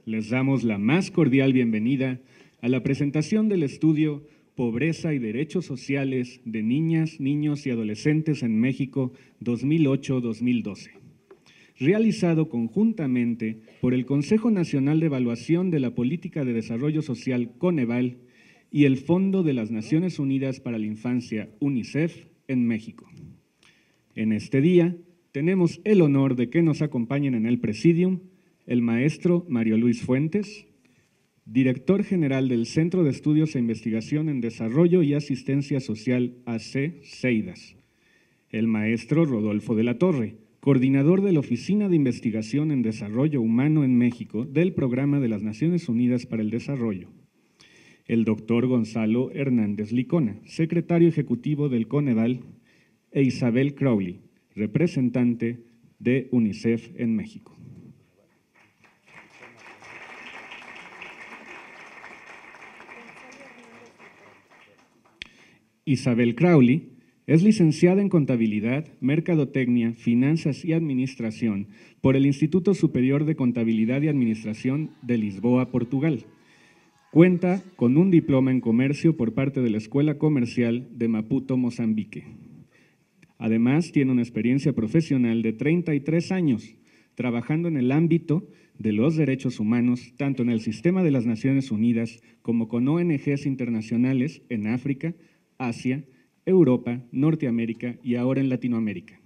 Les damos la más cordial bienvenida a la presentación del estudio Pobreza y Derechos Sociales de Niñas, Niños y Adolescentes en México 2008-2012, realizado conjuntamente por el Consejo Nacional de Evaluación de la Política de Desarrollo Social Coneval y el Fondo de las Naciones Unidas para la Infancia UNICEF en México. En este día tenemos el honor de que nos acompañen en el presidium el maestro Mario Luis Fuentes, director general del Centro de Estudios e Investigación en Desarrollo y Asistencia Social AC CEIDAS, el maestro Rodolfo de la Torre, coordinador de la Oficina de Investigación en Desarrollo Humano en México del Programa de las Naciones Unidas para el Desarrollo, el doctor Gonzalo Hernández Licona, secretario ejecutivo del Coneval, e Isabel Crowley, representante de UNICEF en México. Isabel Crowley es licenciada en Contabilidad, Mercadotecnia, Finanzas y Administración por el Instituto Superior de Contabilidad y Administración de Lisboa, Portugal. Cuenta con un diploma en Comercio por parte de la Escuela Comercial de Maputo, Mozambique. Además, tiene una experiencia profesional de 33 años, trabajando en el ámbito de los derechos humanos, tanto en el sistema de las Naciones Unidas como con ONGs internacionales en África, Asia, Europa, Norteamérica y ahora en Latinoamérica.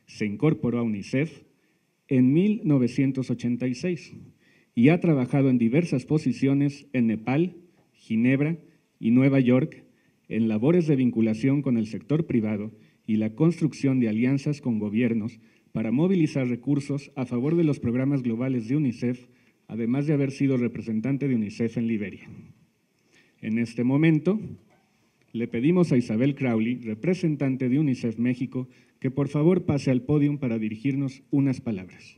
Se incorporó a UNICEF en 1986 y ha trabajado en diversas posiciones en Nepal, Ginebra y Nueva York en labores de vinculación con el sector privado y la construcción de alianzas con gobiernos para movilizar recursos a favor de los programas globales de UNICEF, además de haber sido representante de UNICEF en Liberia. En este momento, le pedimos a Isabel Crowley, representante de UNICEF México, que por favor pase al podio para dirigirnos unas palabras.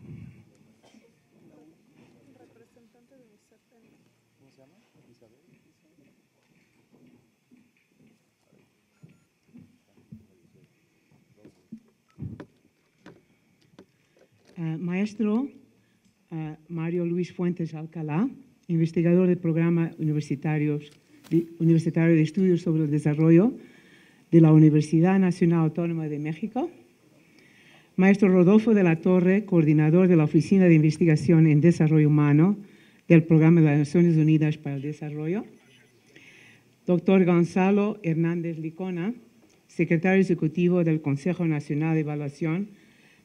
Maestro Mario Luis Fuentes Alcalá, investigador del Programa Universitario de Estudios sobre el Desarrollo de la Universidad Nacional Autónoma de México. Maestro Rodolfo de la Torre, coordinador de la Oficina de Investigación en Desarrollo Humano del Programa de las Naciones Unidas para el Desarrollo. Doctor Gonzalo Hernández Licona, secretario ejecutivo del Consejo Nacional de Evaluación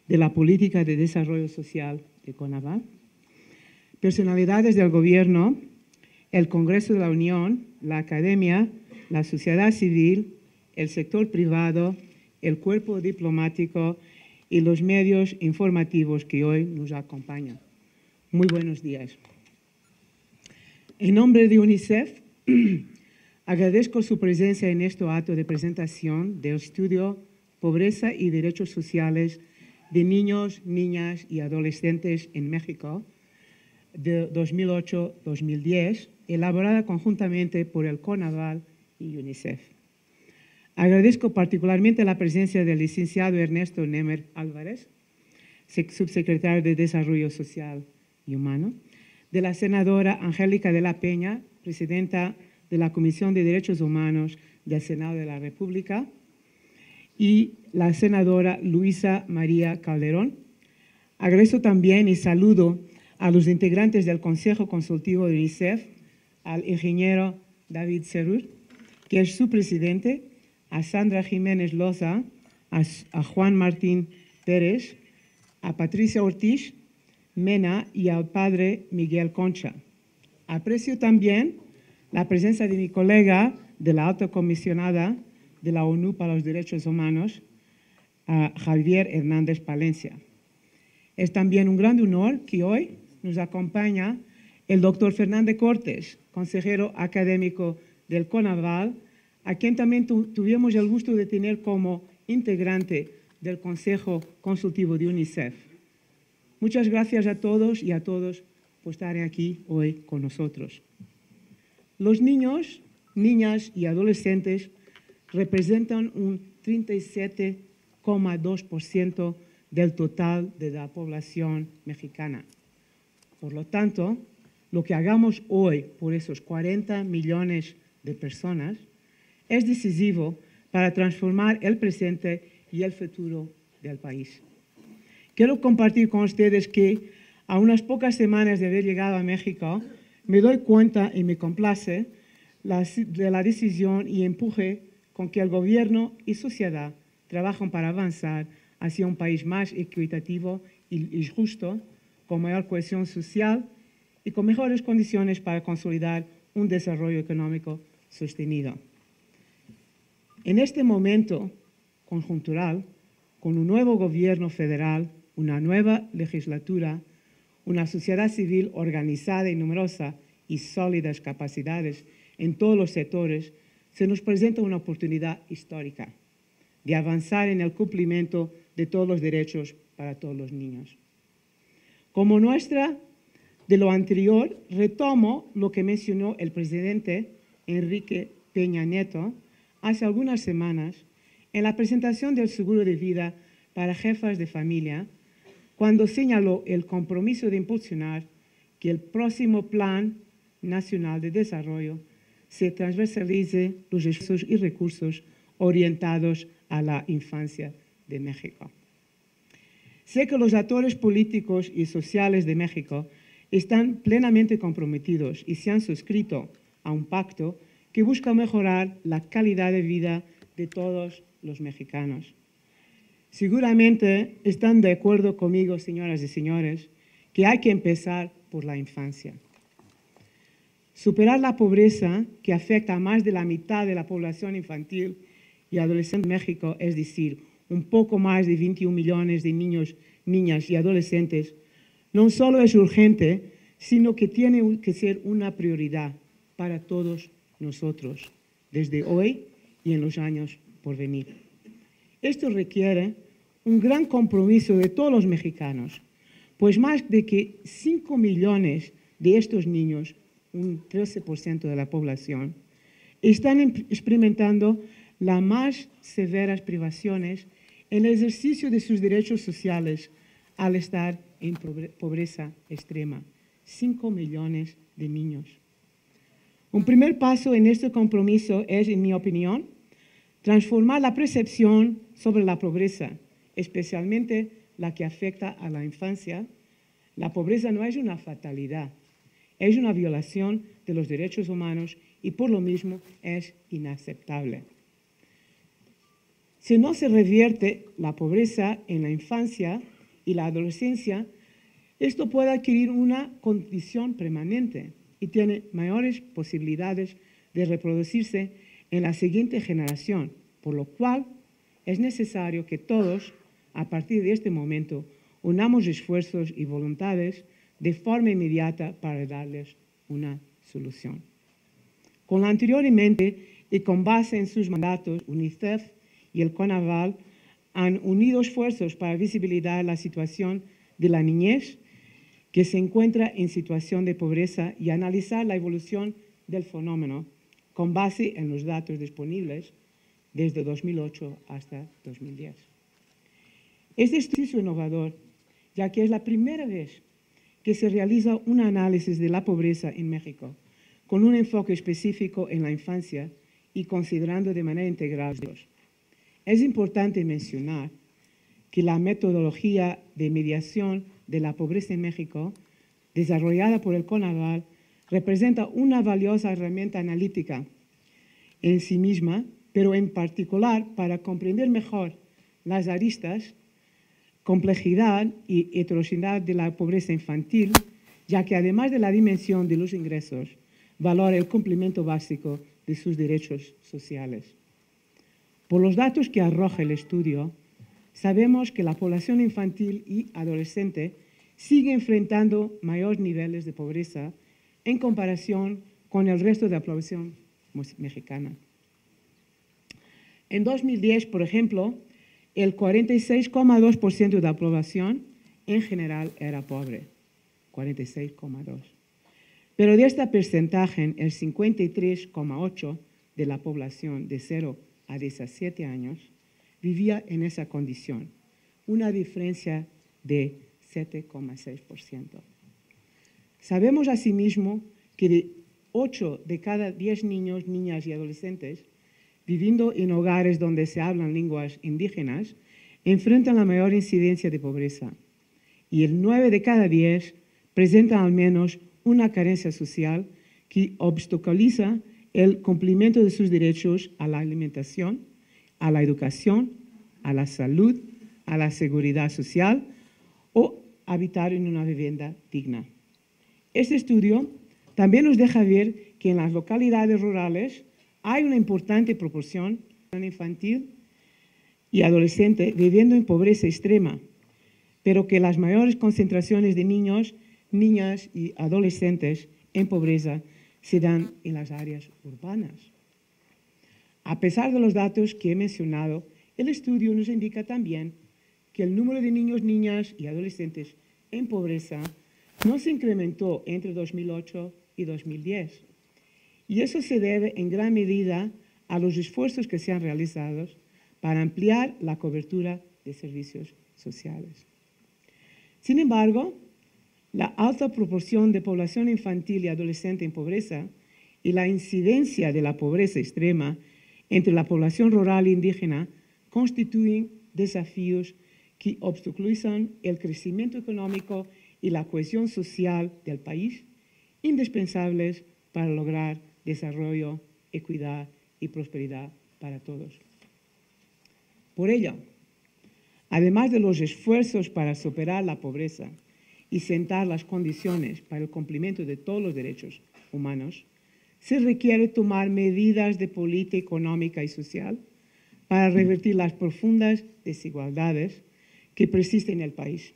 de la Política de Desarrollo Social de CONAVAL. Personalidades del Gobierno, el Congreso de la Unión, la Academia, la sociedad civil, el sector privado, el cuerpo diplomático y los medios informativos que hoy nos acompañan. Muy buenos días. En nombre de UNICEF, agradezco su presencia en este acto de presentación del estudio Pobreza y Derechos Sociales de Niños, Niñas y Adolescentes en México de 2008-2010, elaborada conjuntamente por el CONAVAL y UNICEF. Agradezco particularmente la presencia del licenciado Ernesto Nemer Álvarez, subsecretario de Desarrollo Social y Humano, de la senadora Angélica de la Peña, presidenta de la Comisión de Derechos Humanos del Senado de la República, y la senadora Luisa María Calderón. Agradezco también y saludo a los integrantes del Consejo Consultivo de UNICEF, al ingeniero David Serur, que es su presidente, a Sandra Jiménez Loza, a Juan Martín Pérez, a Patricia Ortiz Mena y al padre Miguel Concha. Aprecio también la presencia de mi colega de la alta comisionada de la ONU para los Derechos Humanos, a Javier Hernández Palencia. Es también un gran honor que hoy nos acompaña el doctor Fernández Cortés, consejero académico del CONAVAL, a quien también tuvimos el gusto de tener como integrante del Consejo Consultivo de UNICEF. Muchas gracias a todos y a todos por estar aquí hoy con nosotros. Los niños, niñas y adolescentes representan un 37,2% del total de la población mexicana. Por lo tanto, Lo que hagamos hoy por esos 40 millones de personas es decisivo para transformar el presente y el futuro del país. Quiero compartir con ustedes que a unas pocas semanas de haber llegado a México, me doy cuenta y me complace de la decisión y empuje con que el gobierno y sociedad trabajan para avanzar hacia un país más equitativo y justo, con mayor cohesión social y con mejores condiciones para consolidar un desarrollo económico sostenido. En este momento conjuntural, con un nuevo gobierno federal, una nueva legislatura, una sociedad civil organizada y numerosa y sólidas capacidades en todos los sectores, se nos presenta una oportunidad histórica de avanzar en el cumplimiento de todos los derechos para todos los niños. Como muestra de lo anterior, retomo lo que mencionó el presidente Enrique Peña Nieto hace algunas semanas en la presentación del seguro de vida para jefas de familia, cuando señaló el compromiso de impulsionar que el próximo Plan Nacional de Desarrollo se transversalice los esfuerzos y recursos orientados a la infancia de México. Sé que los actores políticos y sociales de México están plenamente comprometidos y se han suscrito a un pacto que busca mejorar la calidad de vida de todos los mexicanos. Seguramente están de acuerdo conmigo, señoras y señores, que hay que empezar por la infancia. Superar la pobreza que afecta a más de la mitad de la población infantil y adolescente de México, es decir, un poco más de 21 millones de niños, niñas y adolescentes, no solo es urgente, sino que tiene que ser una prioridad para todos nosotros, desde hoy y en los años por venir. Esto requiere un gran compromiso de todos los mexicanos, pues más de que 5 millones de estos niños, un 13% de la población, están experimentando las más severas privaciones en el ejercicio de sus derechos sociales al estar en pobreza extrema. 5 millones de niños. Un primer paso en este compromiso es, en mi opinión, transformar la percepción sobre la pobreza, especialmente la que afecta a la infancia. La pobreza no es una fatalidad, es una violación de los derechos humanos y por lo mismo es inaceptable. Si no se revierte la pobreza en la infancia y la adolescencia, esto puede adquirir una condición permanente y tiene mayores posibilidades de reproducirse en la siguiente generación, por lo cual es necesario que todos, a partir de este momento, unamos esfuerzos y voluntades de forma inmediata para darles una solución. Con lo anterior en mente y con base en sus mandatos, UNICEF y el CONAVAL han unido esfuerzos para visibilizar la situación de la niñez que se encuentra en situación de pobreza y analizar la evolución del fenómeno con base en los datos disponibles desde 2008 hasta 2010. Este ejercicio innovador, ya que es la primera vez que se realiza un análisis de la pobreza en México con un enfoque específico en la infancia y considerando de manera integral. Es importante mencionar que la metodología de medición de la pobreza en México, desarrollada por el CONAVAL, representa una valiosa herramienta analítica en sí misma, pero en particular para comprender mejor las aristas, complejidad y heterogeneidad de la pobreza infantil, ya que además de la dimensión de los ingresos, valora el cumplimiento básico de sus derechos sociales. Por los datos que arroja el estudio, sabemos que la población infantil y adolescente sigue enfrentando mayores niveles de pobreza en comparación con el resto de la población mexicana. En 2010, por ejemplo, el 46,2% de la población en general era pobre, 46,2%. Pero de este porcentaje, el 53,8% de la población de 0 a 17 años vivía en esa condición, una diferencia de 7,6%. Sabemos asimismo que de 8 de cada 10 niños, niñas y adolescentes viviendo en hogares donde se hablan lenguas indígenas enfrentan la mayor incidencia de pobreza y el 9 de cada 10 presentan al menos una carencia social que obstaculiza el cumplimiento de sus derechos a la alimentación, a la educación, a la salud, a la seguridad social o habitar en una vivienda digna. Este estudio también nos deja ver que en las localidades rurales hay una importante proporción infantil y adolescente viviendo en pobreza extrema, pero que las mayores concentraciones de niños, niñas y adolescentes en pobreza se dan en las áreas urbanas. A pesar de los datos que he mencionado, el estudio nos indica también que el número de niños, niñas y adolescentes en pobreza no se incrementó entre 2008 y 2010. Y eso se debe en gran medida a los esfuerzos que se han realizado para ampliar la cobertura de servicios sociales. Sin embargo, la alta proporción de población infantil y adolescente en pobreza y la incidencia de la pobreza extrema entre la población rural e indígena constituyen desafíos que obstaculizan el crecimiento económico y la cohesión social del país, indispensables para lograr desarrollo, equidad y prosperidad para todos. Por ello, además de los esfuerzos para superar la pobreza y sentar las condiciones para el cumplimiento de todos los derechos humanos, se requiere tomar medidas de política económica y social para revertir las profundas desigualdades que persisten en el país.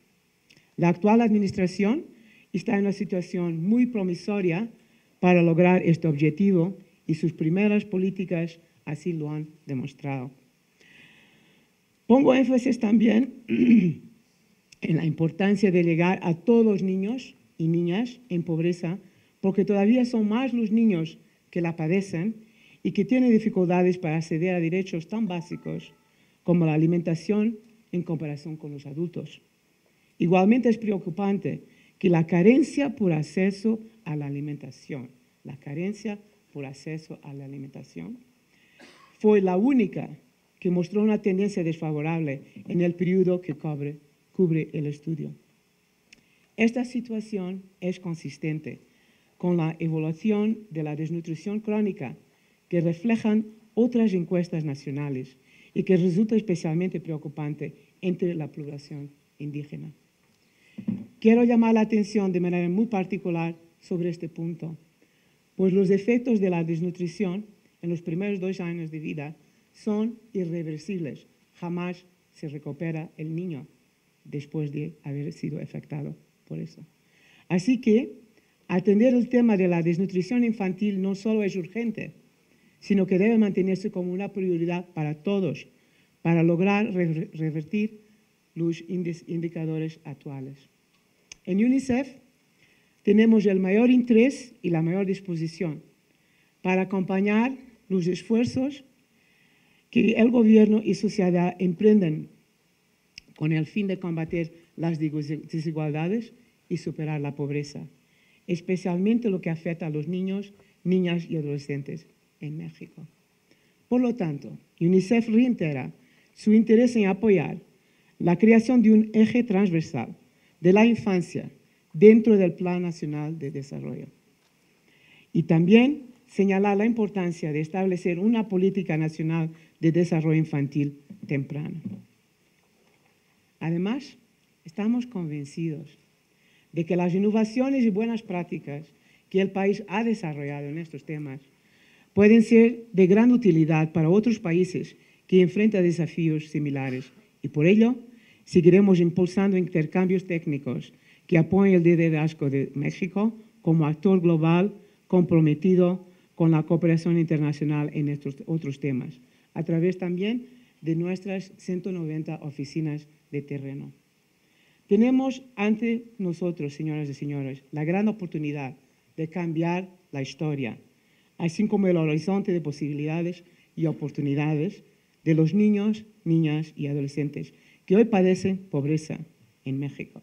La actual administración está en una situación muy promisoria para lograr este objetivo y sus primeras políticas así lo han demostrado. Pongo énfasis también en la importancia de llegar a todos los niños y niñas en pobreza, porque todavía son más los niños que la padecen y que tienen dificultades para acceder a derechos tan básicos como la alimentación en comparación con los adultos. Igualmente es preocupante que la carencia por acceso a la alimentación, fue la única que mostró una tendencia desfavorable en el periodo que cubre el estudio. Esta situación es consistente con la evaluación de la desnutrición crónica que reflejan otras encuestas nacionales y que resulta especialmente preocupante entre la población indígena. Quiero llamar la atención de manera muy particular sobre este punto, pues los efectos de la desnutrición en los primeros 2 años de vida son irreversibles. Jamás se recupera el niño después de haber sido afectado por eso. Así que atender el tema de la desnutrición infantil no solo es urgente, sino que debe mantenerse como una prioridad para todos, para lograr revertir los indicadores actuales. En UNICEF tenemos el mayor interés y la mayor disposición para acompañar los esfuerzos que el gobierno y sociedad emprenden con el fin de combatir las desigualdades y superar la pobreza, especialmente lo que afecta a los niños, niñas y adolescentes en México. Por lo tanto, UNICEF reitera su interés en apoyar la creación de un eje transversal de la infancia dentro del Plan Nacional de Desarrollo. Y también señalar la importancia de establecer una política nacional de desarrollo infantil temprano. Además, estamos convencidos de que las innovaciones y buenas prácticas que el país ha desarrollado en estos temas pueden ser de gran utilidad para otros países que enfrentan desafíos similares y por ello seguiremos impulsando intercambios técnicos que apoyen el liderazgo de México como actor global comprometido con la cooperación internacional en estos otros temas, a través también de nuestras 190 oficinas de terreno. Tenemos ante nosotros, señoras y señores, la gran oportunidad de cambiar la historia, así como el horizonte de posibilidades y oportunidades de los niños, niñas y adolescentes que hoy padecen pobreza en México.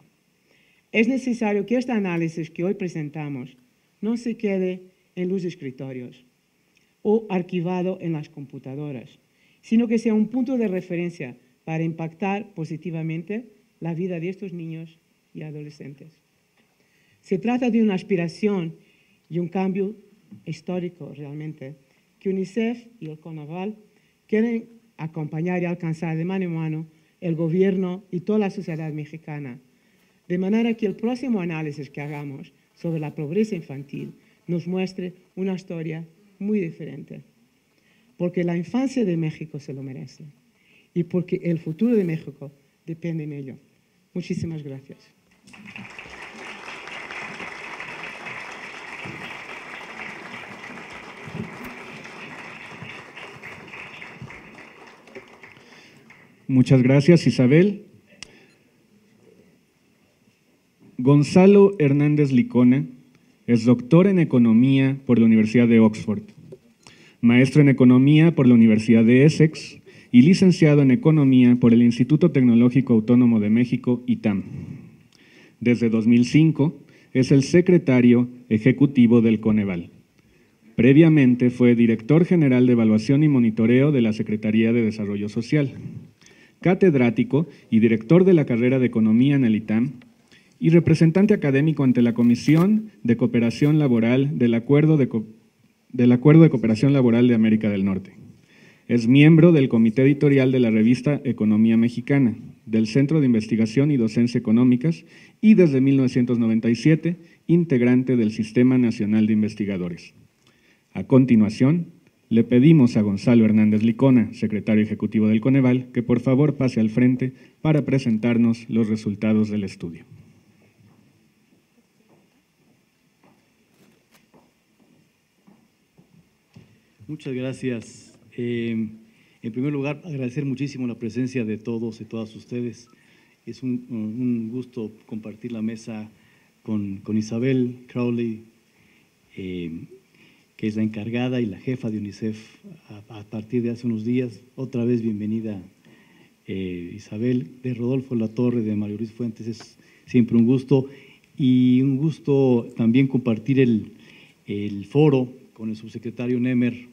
Es necesario que este análisis que hoy presentamos no se quede en los escritorios o archivado en las computadoras, sino que sea un punto de referencia para impactar positivamente la vida de estos niños y adolescentes. Se trata de una aspiración y un cambio histórico realmente, que UNICEF y el CONAVAL quieren acompañar y alcanzar de mano en mano el gobierno y toda la sociedad mexicana, de manera que el próximo análisis que hagamos sobre la pobreza infantil nos muestre una historia muy diferente, porque la infancia de México se lo merece y porque el futuro de México depende de ello. Muchísimas gracias. Muchas gracias, Isabel. Gonzalo Hernández Licona es doctor en Economía por la Universidad de Oxford, maestro en Economía por la Universidad de Essex y licenciado en Economía por el Instituto Tecnológico Autónomo de México, ITAM. Desde 2005 es el secretario ejecutivo del Coneval. Previamente fue director general de Evaluación y Monitoreo de la Secretaría de Desarrollo Social, catedrático y director de la carrera de Economía en el ITAM y representante académico ante la Comisión de Cooperación Laboral del Acuerdo de Cooperación Laboral de América del Norte. Es miembro del Comité Editorial de la revista Economía Mexicana, del Centro de Investigación y Docencia Económicas y desde 1997 integrante del Sistema Nacional de Investigadores. A continuación, le pedimos a Gonzalo Hernández Licona, secretario ejecutivo del Coneval, que por favor pase al frente para presentarnos los resultados del estudio. Muchas gracias. En primer lugar, agradecer muchísimo la presencia de todos y todas ustedes. Es un gusto compartir la mesa con Isabel Crowley, que es la encargada y la jefa de UNICEF a partir de hace unos días. Otra vez bienvenida, Isabel. De Rodolfo Latorre, de Mario Luis Fuentes, es siempre un gusto. Y un gusto también compartir el foro con el subsecretario Nemer,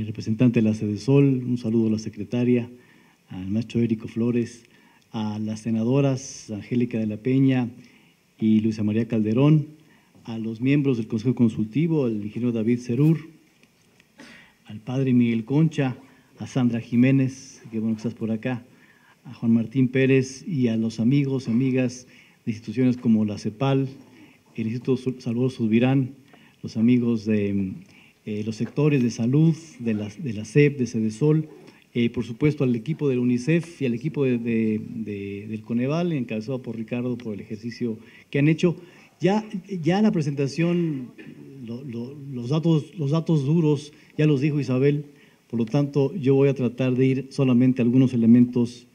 representante de la Sedesol. Un saludo a la secretaria, al maestro Érico Flores, a las senadoras Angélica de la Peña y Luisa María Calderón, a los miembros del Consejo Consultivo, al ingeniero David Cerur, al padre Miguel Concha, a Sandra Jiménez, que bueno que estás por acá, a Juan Martín Pérez y a los amigos, amigas de instituciones como la CEPAL, el Instituto Salvador Subirán, los amigos de los sectores de salud, de la SEP, de Sedesol, por supuesto al equipo de la UNICEF y al equipo del Coneval, encabezado por Ricardo, por el ejercicio que han hecho. Ya en la presentación, los datos duros, ya los dijo Isabel, por lo tanto yo voy a tratar de ir solamente a algunos elementos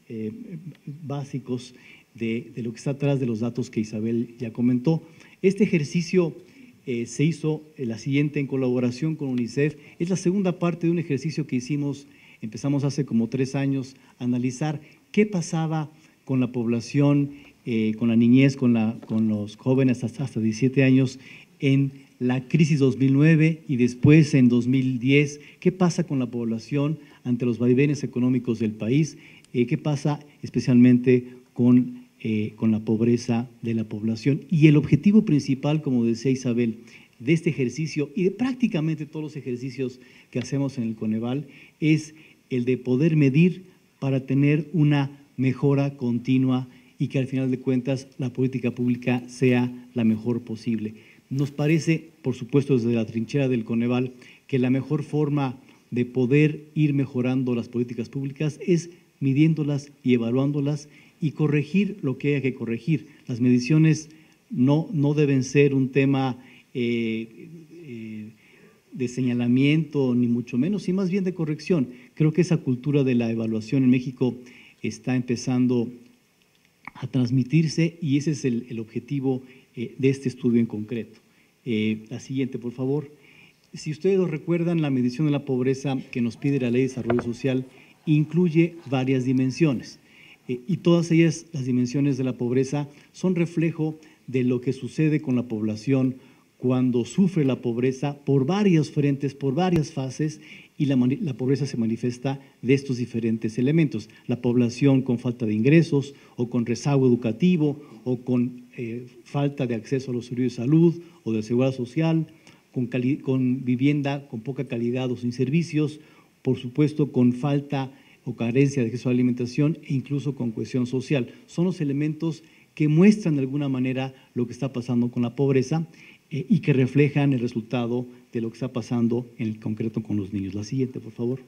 básicos de lo que está atrás de los datos que Isabel ya comentó. Este ejercicio se hizo la siguiente en colaboración con UNICEF. Es la segunda parte de un ejercicio que empezamos hace como 3 años, a analizar qué pasaba con la población, con la niñez, con los jóvenes hasta 17 años en la crisis 2009 y después en 2010. ¿Qué pasa con la población ante los vaivenes económicos del país? ¿Qué pasa especialmente con la pobreza de la población? Y el objetivo principal, como decía Isabel, de este ejercicio y de prácticamente todos los ejercicios que hacemos en el Coneval es el de poder medir para tener una mejora continua y que al final de cuentas la política pública sea la mejor posible. Nos parece, por supuesto, desde la trinchera del Coneval, que la mejor forma de poder ir mejorando las políticas públicas es midiéndolas y evaluándolas y corregir lo que haya que corregir. Las mediciones no deben ser un tema de señalamiento, ni mucho menos, y más bien de corrección. Creo que esa cultura de la evaluación en México está empezando a transmitirse y ese es el objetivo de este estudio en concreto. La siguiente, por favor. Si ustedes lo recuerdan, la medición de la pobreza que nos pide la Ley de Desarrollo Social incluye varias dimensiones. y todas ellas, las dimensiones de la pobreza, son reflejo de lo que sucede con la población cuando sufre la pobreza por varios frentes, por varias fases, y la pobreza se manifiesta de estos diferentes elementos. La población con falta de ingresos, o con rezago educativo, o con falta de acceso a los servicios de salud o de seguridad social, con vivienda con poca calidad o sin servicios, por supuesto con falta o carencia de acceso a la alimentación e incluso con cohesión social. Son los elementos que muestran de alguna manera lo que está pasando con la pobreza y que reflejan el resultado de lo que está pasando en el concreto con los niños. La siguiente, por favor.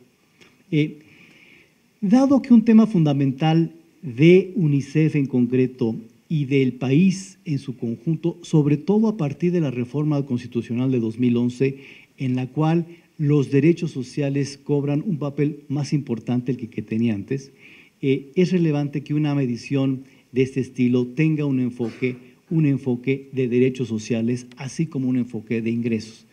Dado que un tema fundamental de UNICEF en concreto y del país en su conjunto, sobre todo a partir de la reforma constitucional de 2011, en la cual los derechos sociales cobran un papel más importante del que tenía antes, es relevante que una medición de este estilo tenga un enfoque de derechos sociales, así como un enfoque de ingresos.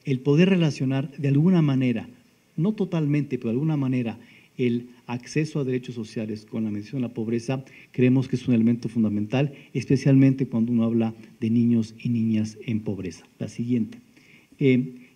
El poder relacionar de alguna manera, no totalmente, pero de alguna manera, el acceso a derechos sociales con la medición de la pobreza, creemos que es un elemento fundamental, especialmente cuando uno habla de niños y niñas en pobreza. La siguiente.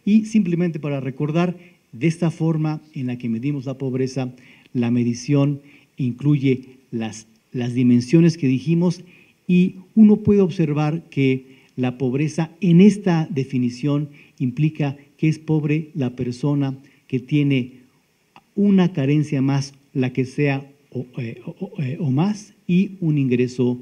Y simplemente para recordar, de esta forma en la que medimos la pobreza, la medición incluye las dimensiones que dijimos, y uno puede observar que la pobreza en esta definición implica que es pobre la persona que tiene una carencia más, la que sea o más, y un ingreso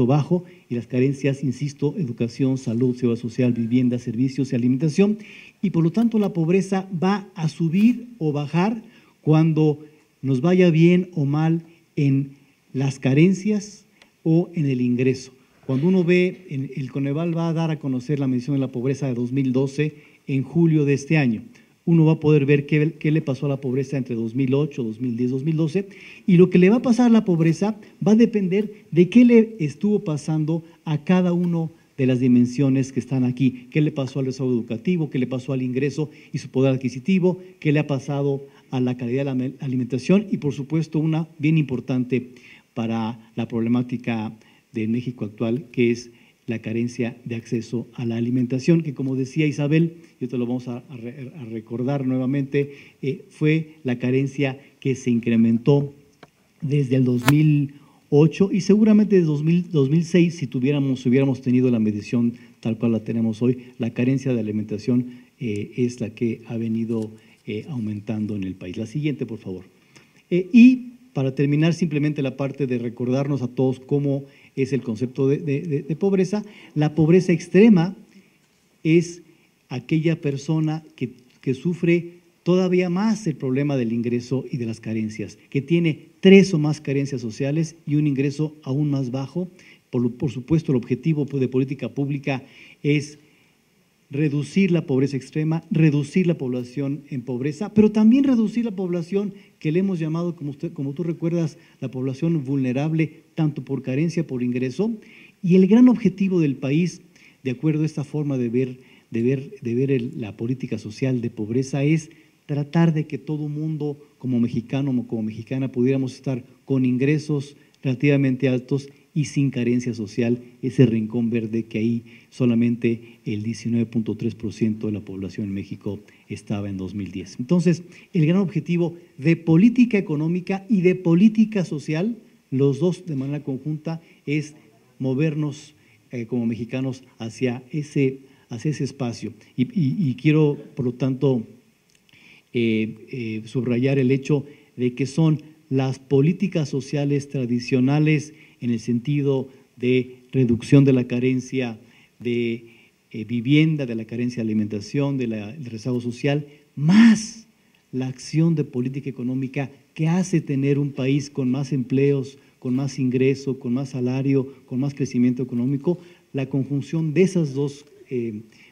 bajo, y las carencias, insisto, educación, salud, seguridad social, vivienda, servicios y alimentación, y por lo tanto la pobreza va a subir o bajar cuando nos vaya bien o mal en las carencias o en el ingreso. Cuando uno ve, el Coneval va a dar a conocer la medición de la pobreza de 2012 en julio de este año. Uno va a poder ver qué le pasó a la pobreza entre 2008, 2010, 2012, y lo que le va a pasar a la pobreza va a depender de qué le estuvo pasando a cada uno de las dimensiones que están aquí. ¿Qué le pasó al rezago educativo? ¿Qué le pasó al ingreso y su poder adquisitivo? ¿Qué le ha pasado a la calidad de la alimentación? Y por supuesto, una bien importante para la problemática de México actual, que es la carencia de acceso a la alimentación, que como decía Isabel, y esto lo vamos a recordar nuevamente, fue la carencia que se incrementó desde el 2008 y seguramente desde 2006, si hubiéramos tenido la medición tal cual la tenemos hoy, la carencia de alimentación es la que ha venido aumentando en el país. La siguiente, por favor. Y para terminar, simplemente la parte de recordarnos a todos cómo es el concepto de pobreza. La pobreza extrema es aquella persona que sufre todavía más el problema del ingreso y de las carencias, que tiene 3 o más carencias sociales y un ingreso aún más bajo. Por supuesto, el objetivo de política pública es reducir la pobreza extrema, reducir la población en pobreza, pero también reducir la población que le hemos llamado, como tú recuerdas, la población vulnerable, tanto por carencia, por ingreso. Y el gran objetivo del país, de acuerdo a esta forma de ver la política social de pobreza, es tratar de que todo mundo, como mexicano o como mexicana, pudiéramos estar con ingresos relativamente altos y sin carencia social, ese rincón verde que ahí solamente el 19.3% de la población en México estaba en 2010. Entonces, el gran objetivo de política económica y de política social, los dos de manera conjunta, es movernos como mexicanos hacia ese espacio. Y quiero, por lo tanto, subrayar el hecho de que son las políticas sociales tradicionales en el sentido de reducción de la carencia de vivienda, de la carencia de alimentación, del rezago social, más la acción de política económica que hace tener un país con más empleos, con más ingreso, con más salario, con más crecimiento económico. La conjunción de esas dos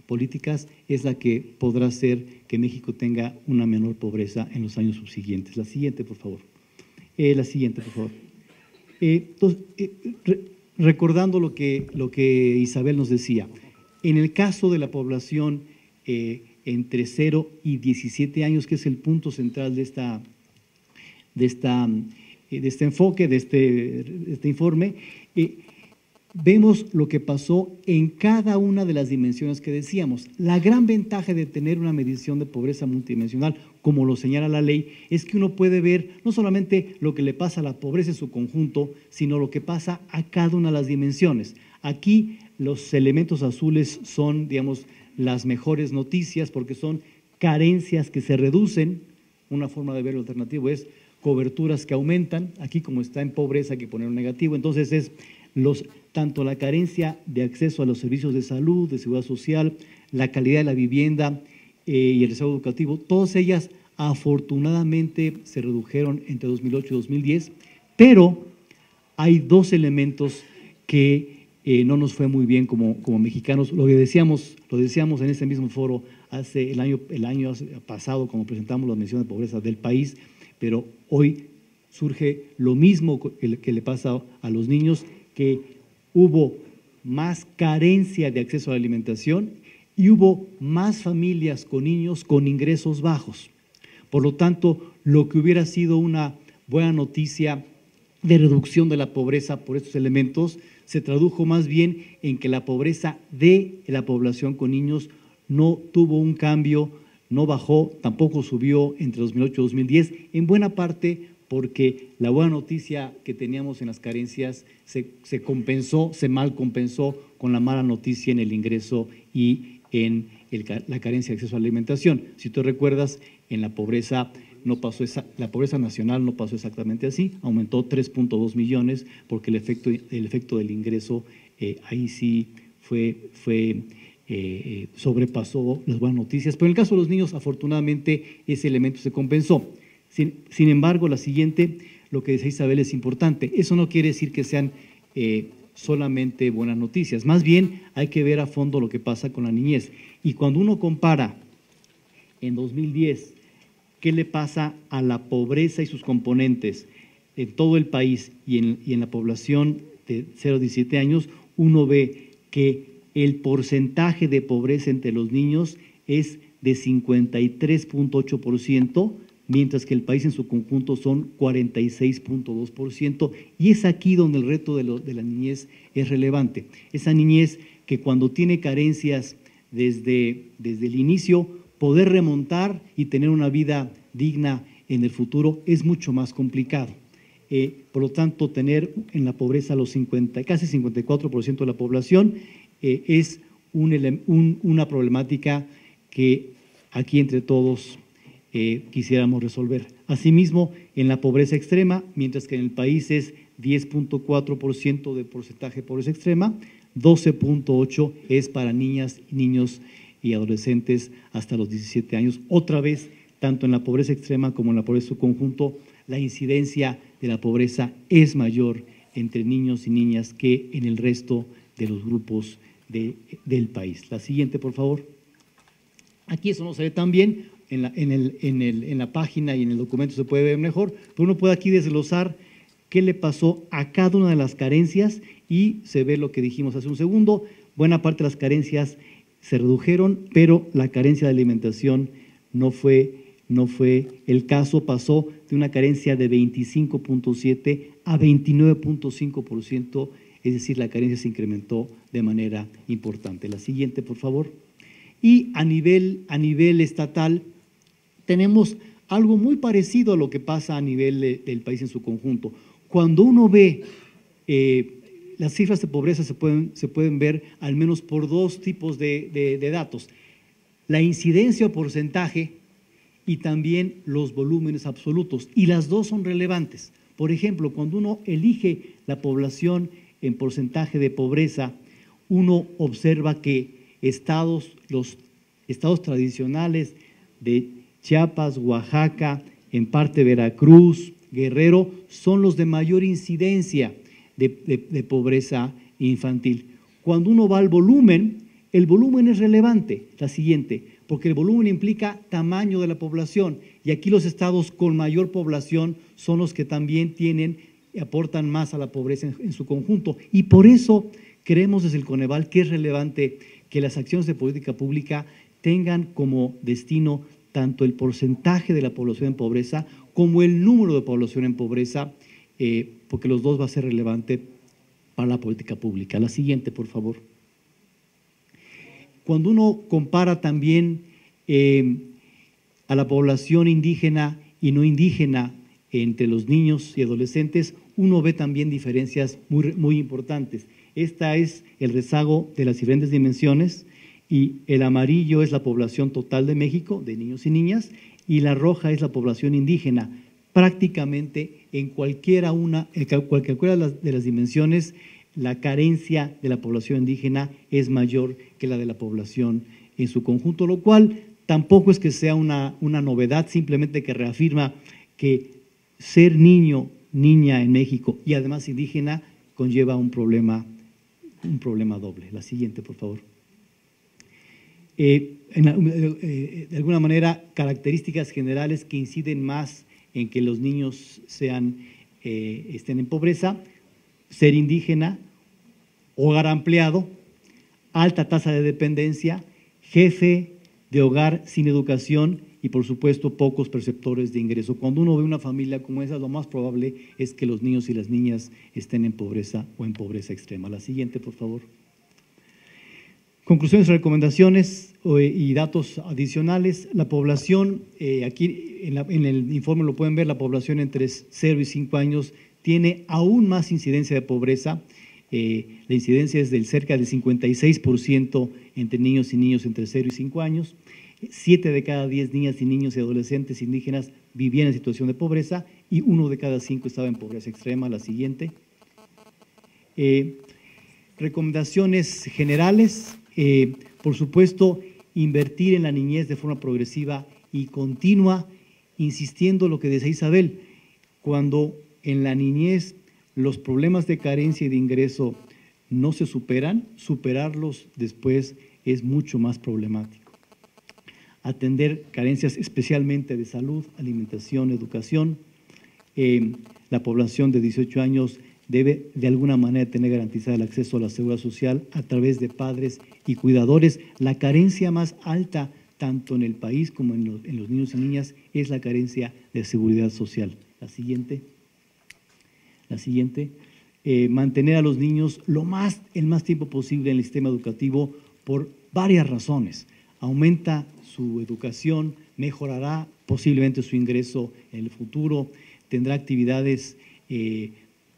políticas es la que podrá hacer que México tenga una menor pobreza en los años subsiguientes. La siguiente, por favor. La siguiente, por favor. Entonces, recordando lo que Isabel nos decía, en el caso de la población entre 0 y 17 años, que es el punto central de esta este enfoque, de este informe, vemos lo que pasó en cada una de las dimensiones que decíamos. La gran ventaja de tener una medición de pobreza multidimensional, como lo señala la ley, es que uno puede ver no solamente lo que le pasa a la pobreza en su conjunto, sino lo que pasa a cada una de las dimensiones. Aquí los elementos azules son, digamos, las mejores noticias porque son carencias que se reducen. Una forma de verlo alternativo es coberturas que aumentan. Aquí, como está en pobreza, hay que poner un negativo. Entonces es tanto la carencia de acceso a los servicios de salud, de seguridad social, la calidad de la vivienda y el desarrollo educativo, todas ellas afortunadamente se redujeron entre 2008 y 2010, pero hay dos elementos que no nos fue muy bien como mexicanos. Lo decíamos en ese mismo foro el año pasado, cuando presentamos la medición de pobreza del país, pero hoy surge lo mismo que le pasa a los niños, que hubo más carencia de acceso a la alimentación y hubo más familias con niños con ingresos bajos. Por lo tanto, lo que hubiera sido una buena noticia de reducción de la pobreza por estos elementos se tradujo más bien en que la pobreza de la población con niños no tuvo un cambio, no bajó, tampoco subió entre 2008 y 2010, en buena parte porque la buena noticia que teníamos en las carencias se mal compensó con la mala noticia en el ingreso y en la carencia de acceso a la alimentación. Si tú recuerdas, en la pobreza la pobreza nacional no pasó exactamente así, aumentó 3.2 millones porque el efecto del ingreso ahí sí sobrepasó las buenas noticias, pero en el caso de los niños, afortunadamente, ese elemento se compensó. Sin embargo, la siguiente, lo que decía Isabel, es importante. Eso no quiere decir que sean solamente buenas noticias. Más bien, hay que ver a fondo lo que pasa con la niñez. Y cuando uno compara en 2010 qué le pasa a la pobreza y sus componentes en todo el país y en la población de 0 a 17 años, uno ve que el porcentaje de pobreza entre los niños es de 53.8%, mientras que el país en su conjunto son 46.2%, y es aquí donde el reto de la niñez es relevante. Esa niñez que cuando tiene carencias desde el inicio, poder remontar y tener una vida digna en el futuro es mucho más complicado. Por lo tanto, tener en la pobreza casi 54% de la población es una problemática que aquí entre todos quisiéramos resolver. Asimismo, en la pobreza extrema, mientras que en el país es 10.4% de porcentaje de pobreza extrema, 12.8% es para niñas, niños y adolescentes hasta los 17 años. Otra vez, tanto en la pobreza extrema como en la pobreza en su conjunto, la incidencia de la pobreza es mayor entre niños y niñas que en el resto de los grupos del país. La siguiente, por favor. Aquí eso no se ve tan bien, en la página y en el documento se puede ver mejor, pero uno puede aquí desglosar qué le pasó a cada una de las carencias y se ve lo que dijimos hace un segundo. Buena parte de las carencias se redujeron, pero la carencia de alimentación no fue el caso, pasó de una carencia de 25.7 a 29.5%, es decir, la carencia se incrementó de manera importante. La siguiente, por favor. Y a nivel estatal tenemos algo muy parecido a lo que pasa a nivel del país en su conjunto. Cuando uno ve las cifras de pobreza se pueden ver al menos por dos tipos de datos. La incidencia o porcentaje y también los volúmenes absolutos. Y las dos son relevantes. Por ejemplo, cuando uno elige la población en porcentaje de pobreza, uno observa que los estados tradicionales de Chiapas, Oaxaca, en parte Veracruz, Guerrero, son los de mayor incidencia de pobreza infantil. Cuando uno va al volumen, el volumen es relevante, la siguiente, porque el volumen implica tamaño de la población, y aquí los estados con mayor población son los que también aportan más a la pobreza en su conjunto, y por eso creemos desde el Coneval que es relevante que las acciones de política pública tengan como destino tanto el porcentaje de la población en pobreza como el número de población en pobreza, porque los dos va a ser relevante para la política pública. La siguiente, por favor. Cuando uno compara también a la población indígena y no indígena entre los niños y adolescentes, uno ve también diferencias muy importantes. Esta es el rezago de las diferentes dimensiones, y el amarillo es la población total de México, de niños y niñas, y la roja es la población indígena. Prácticamente en cualquiera de las dimensiones, la carencia de la población indígena es mayor que la de la población en su conjunto, lo cual tampoco es que sea una novedad, simplemente que reafirma que ser niño, niña en México y además indígena conlleva un problema doble. La siguiente, por favor. De alguna manera, características generales que inciden más en que los niños estén en pobreza: ser indígena, hogar ampliado, alta tasa de dependencia, jefe de hogar sin educación y, por supuesto, pocos perceptores de ingreso. Cuando uno ve una familia como esa, lo más probable es que los niños y las niñas estén en pobreza o en pobreza extrema. La siguiente, por favor. Conclusiones, recomendaciones y datos adicionales. La población, aquí en el informe lo pueden ver, la población entre 0 y 5 años tiene aún más incidencia de pobreza. La incidencia es del cerca del 56% entre niños y niños entre 0 y 5 años. 7 de cada 10 niñas y niños y adolescentes indígenas vivían en situación de pobreza y 1 de cada 5 estaba en pobreza extrema. La siguiente. Recomendaciones generales. Por supuesto, invertir en la niñez de forma progresiva y continua, insistiendo lo que decía Isabel, cuando en la niñez los problemas de carencia y de ingreso no se superan, superarlos después es mucho más problemático. Atender carencias especialmente de salud, alimentación, educación. La población de 18 años debe de alguna manera tener garantizado el acceso a la seguridad social a través de padres y cuidadores. La carencia más alta, tanto en el país como en los niños y niñas, es la carencia de seguridad social. La siguiente. Mantener a los niños el más tiempo posible en el sistema educativo por varias razones. Aumenta su educación, mejorará posiblemente su ingreso en el futuro, tendrá actividades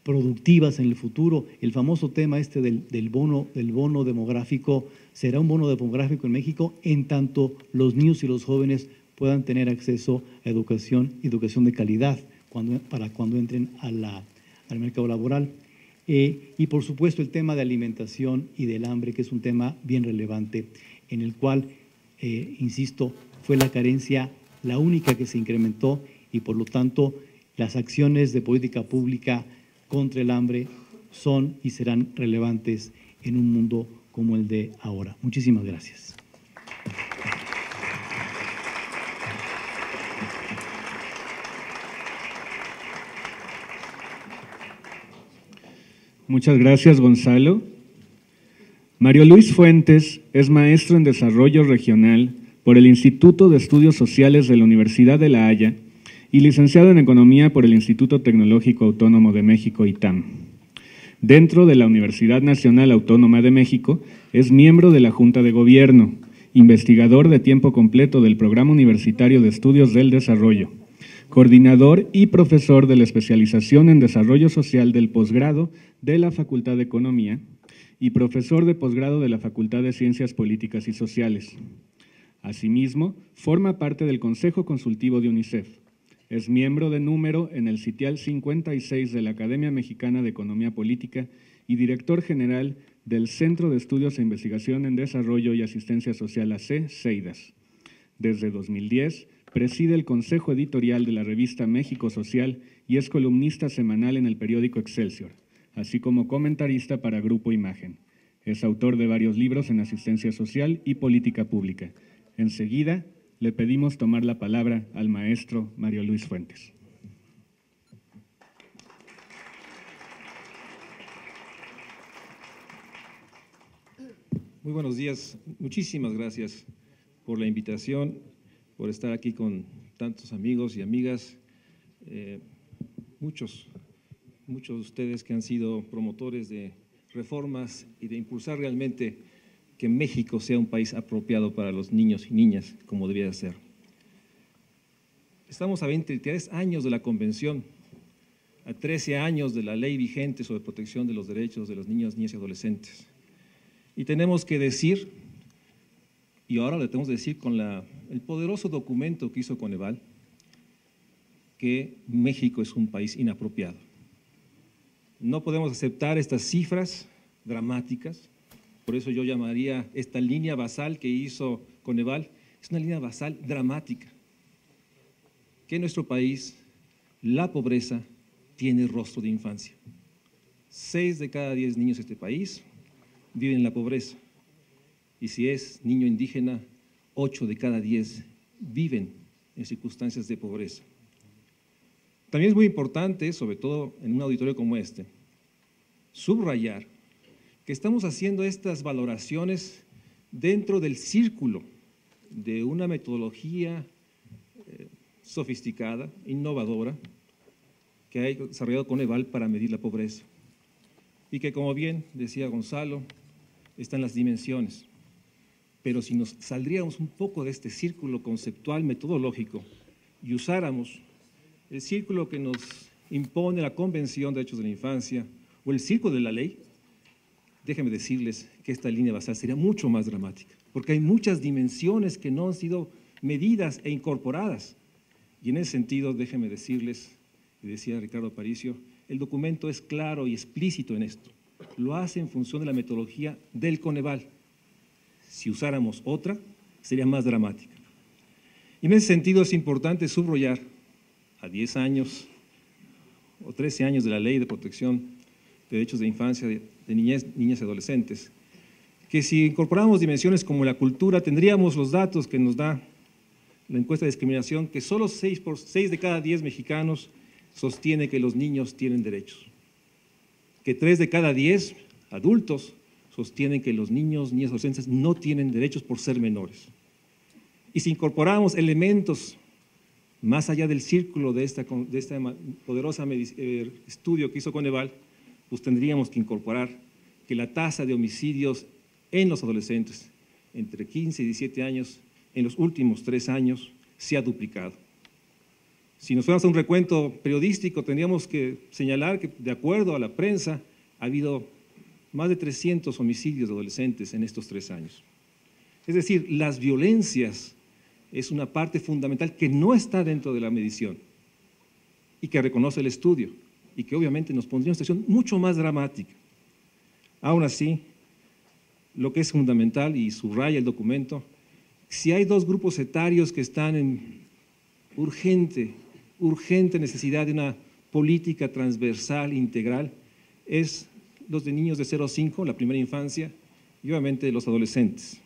productivas en el futuro. El famoso tema del bono demográfico será un bono demográfico en México en tanto los niños y los jóvenes puedan tener acceso a educación de calidad para cuando entren al mercado laboral. Y por supuesto el tema de alimentación y del hambre, que es un tema bien relevante, en el cual, insisto, fue la carencia la única que se incrementó y por lo tanto las acciones de política pública contra el hambre son y serán relevantes en un mundo como el de ahora. Muchísimas gracias. Muchas gracias, Gonzalo. Mario Luis Fuentes es maestro en Desarrollo Regional por el Instituto de Estudios Sociales de la Universidad de La Haya y licenciado en Economía por el Instituto Tecnológico Autónomo de México, ITAM. Dentro de la Universidad Nacional Autónoma de México, es miembro de la Junta de Gobierno, investigador de tiempo completo del Programa Universitario de Estudios del Desarrollo, coordinador y profesor de la especialización en Desarrollo Social del posgrado de la Facultad de Economía y profesor de posgrado de la Facultad de Ciencias Políticas y Sociales. Asimismo, forma parte del Consejo Consultivo de UNICEF. Es miembro de número en el sitial 56 de la Academia Mexicana de Economía Política y director general del Centro de Estudios e Investigación en Desarrollo y Asistencia Social AC, CEIDAS. Desde 2010, preside el Consejo Editorial de la revista México Social y es columnista semanal en el periódico Excelsior, así como comentarista para Grupo Imagen. Es autor de varios libros en asistencia social y política pública. Enseguida, le pedimos tomar la palabra al maestro Mario Luis Fuentes. Muy buenos días. Muchísimas gracias por la invitación, por estar aquí con tantos amigos y amigas, muchos muchos de ustedes que han sido promotores de reformas y de impulsar realmente que México sea un país apropiado para los niños y niñas, como debía ser. Estamos a 23 años de la Convención, a 13 años de la ley vigente sobre protección de los derechos de los niños, niñas y adolescentes. Y tenemos que decir, y ahora le tenemos que decir con el poderoso documento que hizo Coneval, que México es un país inapropiado. No podemos aceptar estas cifras dramáticas, por eso yo llamaría esta línea basal que hizo Coneval, es una línea basal dramática, que en nuestro país la pobreza tiene rostro de infancia. 6 de cada 10 niños de este país viven en la pobreza, y si es niño indígena, 8 de cada 10 viven en circunstancias de pobreza. También es muy importante, sobre todo en un auditorio como este, subrayar que estamos haciendo estas valoraciones dentro del círculo de una metodología sofisticada, innovadora, que ha desarrollado Coneval para medir la pobreza y que, como bien decía Gonzalo, están las dimensiones. Pero si nos saldríamos un poco de este círculo conceptual metodológico y usáramos el círculo que nos impone la Convención de Derechos de la Infancia o el círculo de la ley, déjenme decirles que esta línea basal sería mucho más dramática, porque hay muchas dimensiones que no han sido medidas e incorporadas. Y en ese sentido, déjenme decirles, y decía Ricardo Aparicio, el documento es claro y explícito en esto. Lo hace en función de la metodología del Coneval. Si usáramos otra, sería más dramática. Y en ese sentido es importante subrayar a 10 años o 13 años de la Ley de Protección de Derechos de Infancia de niñas y adolescentes, que si incorporamos dimensiones como la cultura, tendríamos los datos que nos da la encuesta de discriminación, que solo 6 de cada 10 mexicanos sostiene que los niños tienen derechos, que 3 de cada 10 adultos sostienen que los niños, niñas y adolescentes no tienen derechos por ser menores. Y si incorporamos elementos más allá del círculo de esta poderosa estudio que hizo Coneval, pues tendríamos que incorporar que la tasa de homicidios en los adolescentes entre 15 y 17 años en los últimos 3 años se ha duplicado. Si nos fuéramos a un recuento periodístico, tendríamos que señalar que, de acuerdo a la prensa, ha habido más de 300 homicidios de adolescentes en estos 3 años. Es decir, las violencias es una parte fundamental que no está dentro de la medición y que reconoce el estudio y que obviamente nos pondría en una situación mucho más dramática. Aún así, lo que es fundamental, y subraya el documento, si hay 2 grupos etarios que están en urgente necesidad de una política transversal, integral, es los de niños de 0 a 5, la primera infancia, y obviamente los adolescentes.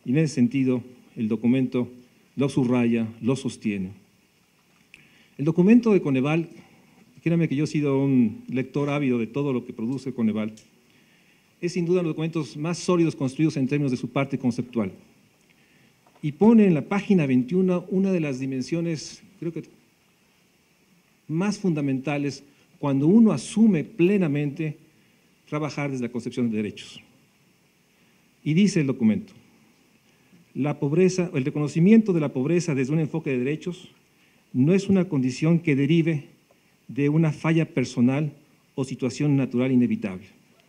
Y en ese sentido, el documento lo subraya, lo sostiene. El documento de Coneval, créanme que yo he sido un lector ávido de todo lo que produce Coneval, es sin duda los documentos más sólidos construidos en términos de su parte conceptual. Y pone en la página 21 una de las dimensiones, creo que más fundamentales, cuando uno asume plenamente trabajar desde la concepción de derechos. Y dice el documento: la pobreza, el reconocimiento de la pobreza desde un enfoque de derechos no es una condición que derive de una falla personal o situación natural inevitable.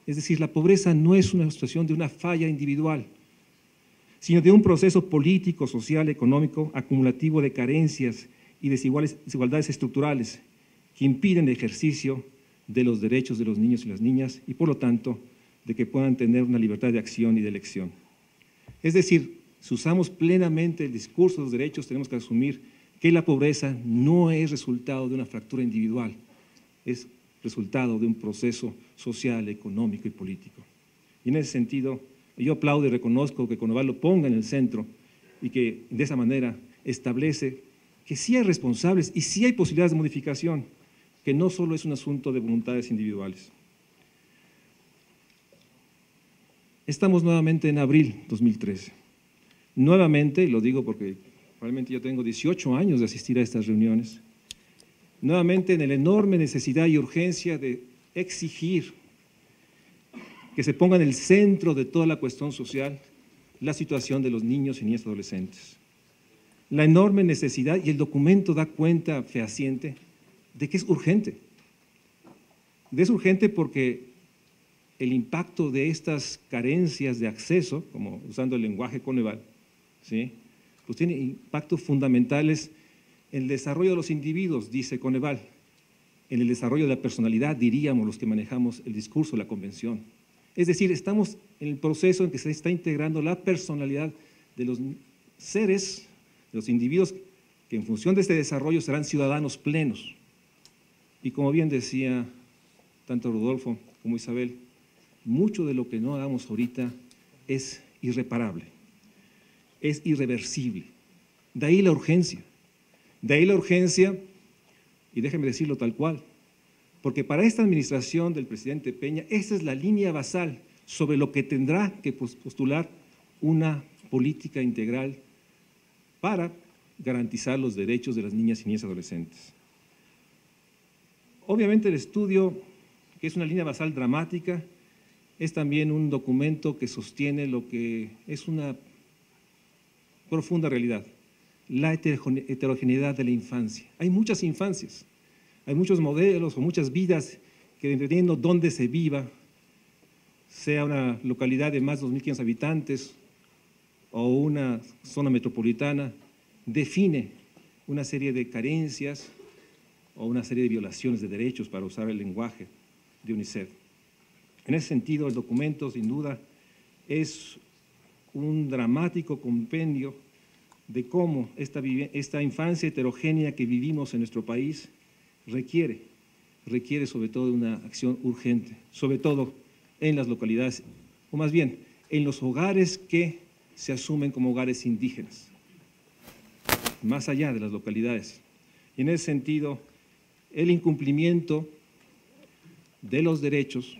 Es decir, la pobreza no es una situación de una falla individual, sino de un proceso político, social, económico, acumulativo de carencias y desigualdades estructurales que impiden el ejercicio de los derechos de los niños y las niñas y, por lo tanto, de que puedan tener una libertad de acción y de elección. Es decir, si usamos plenamente el discurso de los derechos, tenemos que asumir que la pobreza no es resultado de una fractura individual, es resultado de un proceso social, económico y político. Y en ese sentido, yo aplaudo y reconozco que Coneval lo ponga en el centro y que de esa manera establece que sí hay responsables y sí hay posibilidades de modificación, que no solo es un asunto de voluntades individuales. Estamos nuevamente en abril 2013. Nuevamente, y lo digo porque probablemente yo tengo 18 años de asistir a estas reuniones, nuevamente en la enorme necesidad y urgencia de exigir que se ponga en el centro de toda la cuestión social la situación de los niños y niñas adolescentes. La enorme necesidad, y el documento da cuenta fehaciente, de que es urgente. Es urgente porque el impacto de estas carencias de acceso, como usando el lenguaje Coneval, ¿sí?, pues tiene impactos fundamentales en el desarrollo de los individuos, dice Coneval, en el desarrollo de la personalidad, diríamos los que manejamos el discurso de la convención. Es decir, estamos en el proceso en que se está integrando la personalidad de los seres, de los individuos que en función de este desarrollo serán ciudadanos plenos. Y como bien decía tanto Rodolfo como Isabel, mucho de lo que no hagamos ahorita es irreparable, es irreversible. De ahí la urgencia. De ahí la urgencia, y déjenme decirlo tal cual, porque para esta administración del presidente Peña, esa es la línea basal sobre lo que tendrá que postular una política integral para garantizar los derechos de las niñas y niñas adolescentes. Obviamente el estudio, que es una línea basal dramática, es también un documento que sostiene lo que es una profunda realidad, la heterogeneidad de la infancia. Hay muchas infancias, hay muchos modelos o muchas vidas que dependiendo dónde se viva, sea una localidad de más de 2.500 habitantes o una zona metropolitana, define una serie de carencias o una serie de violaciones de derechos, para usar el lenguaje de UNICEF. En ese sentido, el documento, sin duda, es un dramático compendio de cómo esta infancia heterogénea que vivimos en nuestro país requiere sobre todo de una acción urgente, sobre todo en las localidades, o más bien, en los hogares que se asumen como hogares indígenas, más allá de las localidades. Y en ese sentido, el incumplimiento de los derechos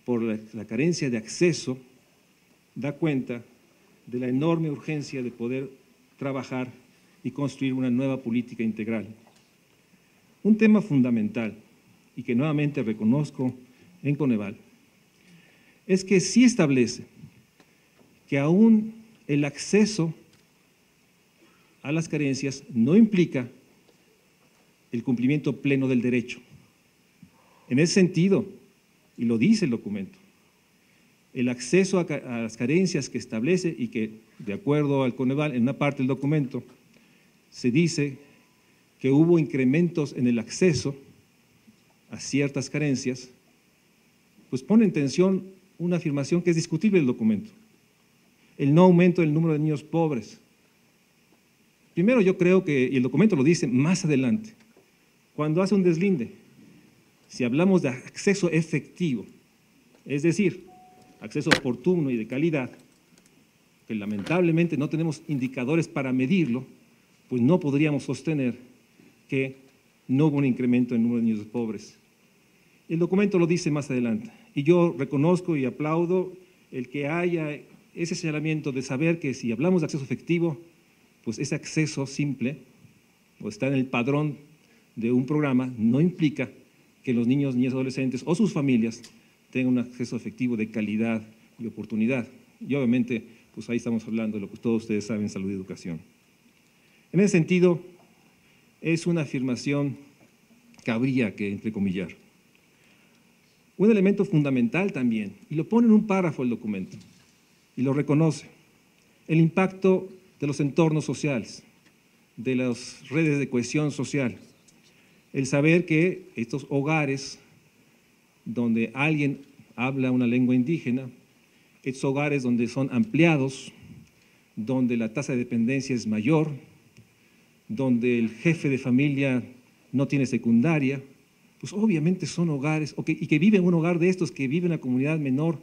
por la carencia de acceso da cuenta de la enorme urgencia de poder trabajar y construir una nueva política integral. Un tema fundamental, y que nuevamente reconozco en Coneval, es que sí establece que aún el acceso a las carencias no implica el cumplimiento pleno del derecho. En ese sentido, y lo dice el documento, el acceso a las carencias que establece y que, de acuerdo al Coneval, en una parte del documento, se dice que hubo incrementos en el acceso a ciertas carencias, pues pone en tensión una afirmación que es discutible del documento: el no aumento del número de niños pobres. Primero, yo creo que, y el documento lo dice más adelante, cuando hace un deslinde, si hablamos de acceso efectivo, es decir, acceso oportuno y de calidad, que lamentablemente no tenemos indicadores para medirlo, pues no podríamos sostener que no hubo un incremento en el número de niños pobres. El documento lo dice más adelante, y yo reconozco y aplaudo el que haya ese señalamiento de saber que si hablamos de acceso efectivo, pues ese acceso simple, o está en el padrón de un programa, no implica que los niños, niñas, adolescentes o sus familias tengan un acceso efectivo de calidad y oportunidad. Y obviamente, pues ahí estamos hablando de lo que todos ustedes saben, salud y educación. En ese sentido, es una afirmación que habría que entrecomillar. Un elemento fundamental también, y lo pone en un párrafo el documento, y lo reconoce, el impacto de los entornos sociales, de las redes de cohesión social, el saber que estos hogares donde alguien habla una lengua indígena, estos hogares donde son ampliados, donde la tasa de dependencia es mayor, donde el jefe de familia no tiene secundaria, pues obviamente son hogares, y que viven en un hogar de estos, que vive en una comunidad menor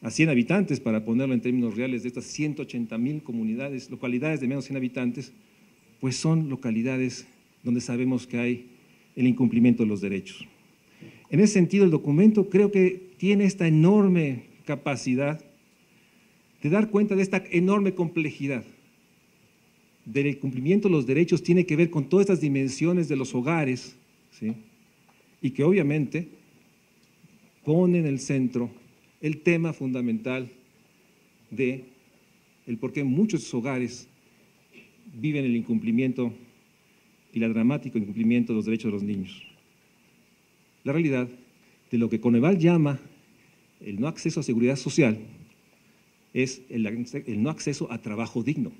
a 100 habitantes, para ponerlo en términos reales, de estas 180,000 comunidades, localidades de menos de 100 habitantes, pues son localidades donde sabemos que hay el incumplimiento de los derechos. En ese sentido, el documento creo que tiene esta enorme capacidad de dar cuenta de esta enorme complejidad del cumplimiento de los derechos tiene que ver con todas estas dimensiones de los hogares, ¿sí? Y que obviamente pone en el centro el tema fundamental de el por qué muchos hogares viven el incumplimiento y el dramático incumplimiento de los derechos de los niños. La realidad de lo que Coneval llama el no acceso a seguridad social es el no acceso a trabajo digno.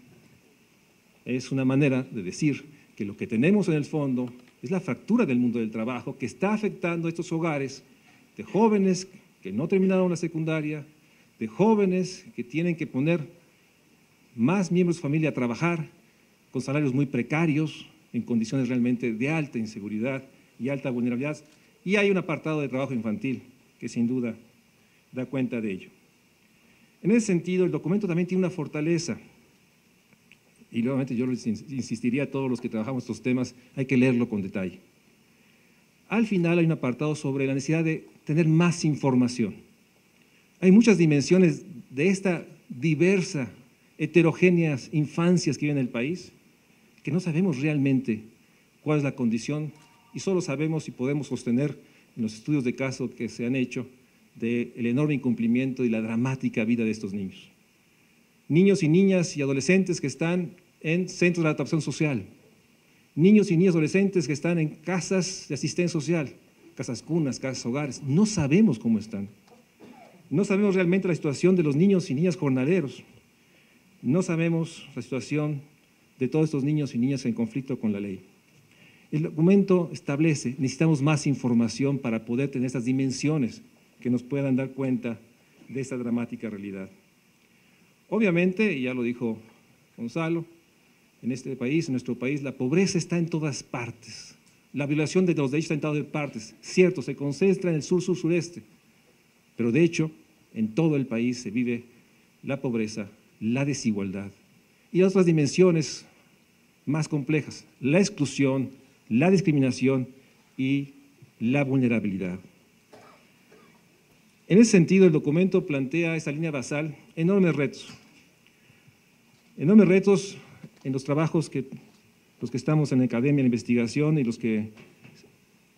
Es una manera de decir que lo que tenemos en el fondo es la fractura del mundo del trabajo que está afectando a estos hogares de jóvenes que no terminaron la secundaria, de jóvenes que tienen que poner más miembros de familia a trabajar con salarios muy precarios, en condiciones realmente de alta inseguridad y alta vulnerabilidad. Y hay un apartado de trabajo infantil que sin duda da cuenta de ello. En ese sentido, el documento también tiene una fortaleza. Y nuevamente yo les insistiría a todos los que trabajamos estos temas, hay que leerlo con detalle. Al final hay un apartado sobre la necesidad de tener más información. Hay muchas dimensiones de esta diversa, heterogéneas infancias que viven en el país, que no sabemos realmente cuál es la condición y solo sabemos y podemos sostener en los estudios de caso que se han hecho del enorme incumplimiento y la dramática vida de estos niños. Niños y niñas y adolescentes que están en centros de adaptación social, niños y niñas adolescentes que están en casas de asistencia social, casas cunas, casas hogares, no sabemos cómo están. No sabemos realmente la situación de los niños y niñas jornaleros, no sabemos la situación de todos estos niños y niñas en conflicto con la ley. El documento establece, necesitamos más información para poder tener estas dimensiones que nos puedan dar cuenta de esta dramática realidad. Obviamente, y ya lo dijo Gonzalo, en este país, en nuestro país, la pobreza está en todas partes. La violación de los derechos está en todas partes. Cierto, se concentra en el sur-sur-sureste, pero de hecho, en todo el país se vive la pobreza, la desigualdad y otras dimensiones más complejas, la exclusión, la discriminación y la vulnerabilidad. En ese sentido, el documento plantea esa línea basal enormes retos en los trabajos que los que estamos en la academia, en la investigación y los que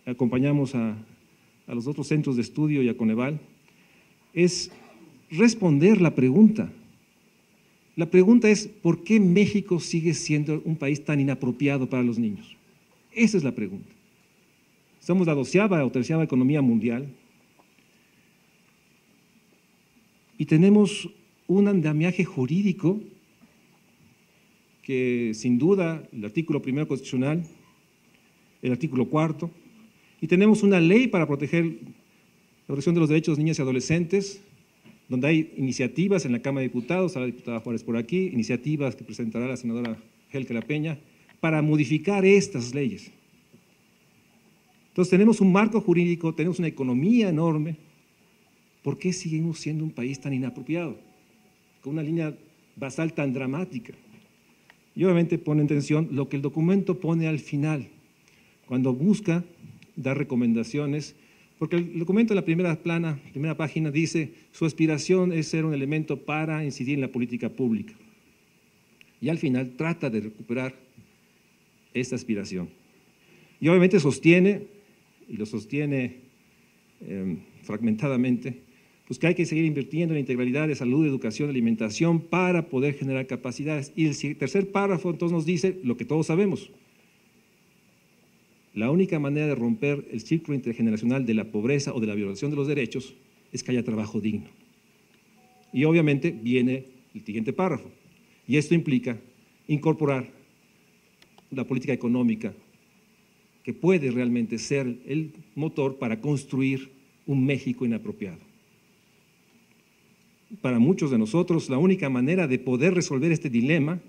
acompañamos a los otros centros de estudio y a Coneval, es responder la pregunta. La pregunta es, ¿por qué México sigue siendo un país tan inapropiado para los niños? Esa es la pregunta. Somos la 12ª o 13ª economía mundial y tenemos un andamiaje jurídico que sin duda el artículo 1 constitucional, el artículo 4, y tenemos una ley para proteger la protección de los derechos de niñas y adolescentes, donde hay iniciativas en la Cámara de Diputados, a la diputada Juárez por aquí, iniciativas que presentará la senadora Helke La Peña, para modificar estas leyes. Entonces tenemos un marco jurídico, tenemos una economía enorme. ¿Por qué seguimos siendo un país tan inapropiado? Con una línea basal tan dramática. Y obviamente pone en tensión lo que el documento pone al final, cuando busca dar recomendaciones, porque el documento en la primera página dice, su aspiración es ser un elemento para incidir en la política pública. Y al final trata de recuperar esta aspiración. Y obviamente sostiene, y lo sostiene fragmentadamente, pues que hay que seguir invirtiendo en la integralidad de salud, educación, alimentación para poder generar capacidades. Y el tercer párrafo entonces nos dice lo que todos sabemos. La única manera de romper el círculo intergeneracional de la pobreza o de la violación de los derechos es que haya trabajo digno. Y obviamente viene el siguiente párrafo. Y esto implica incorporar la política económica que puede realmente ser el motor para construir un México inapropiado. Para muchos de nosotros, la única manera de poder resolver este dilema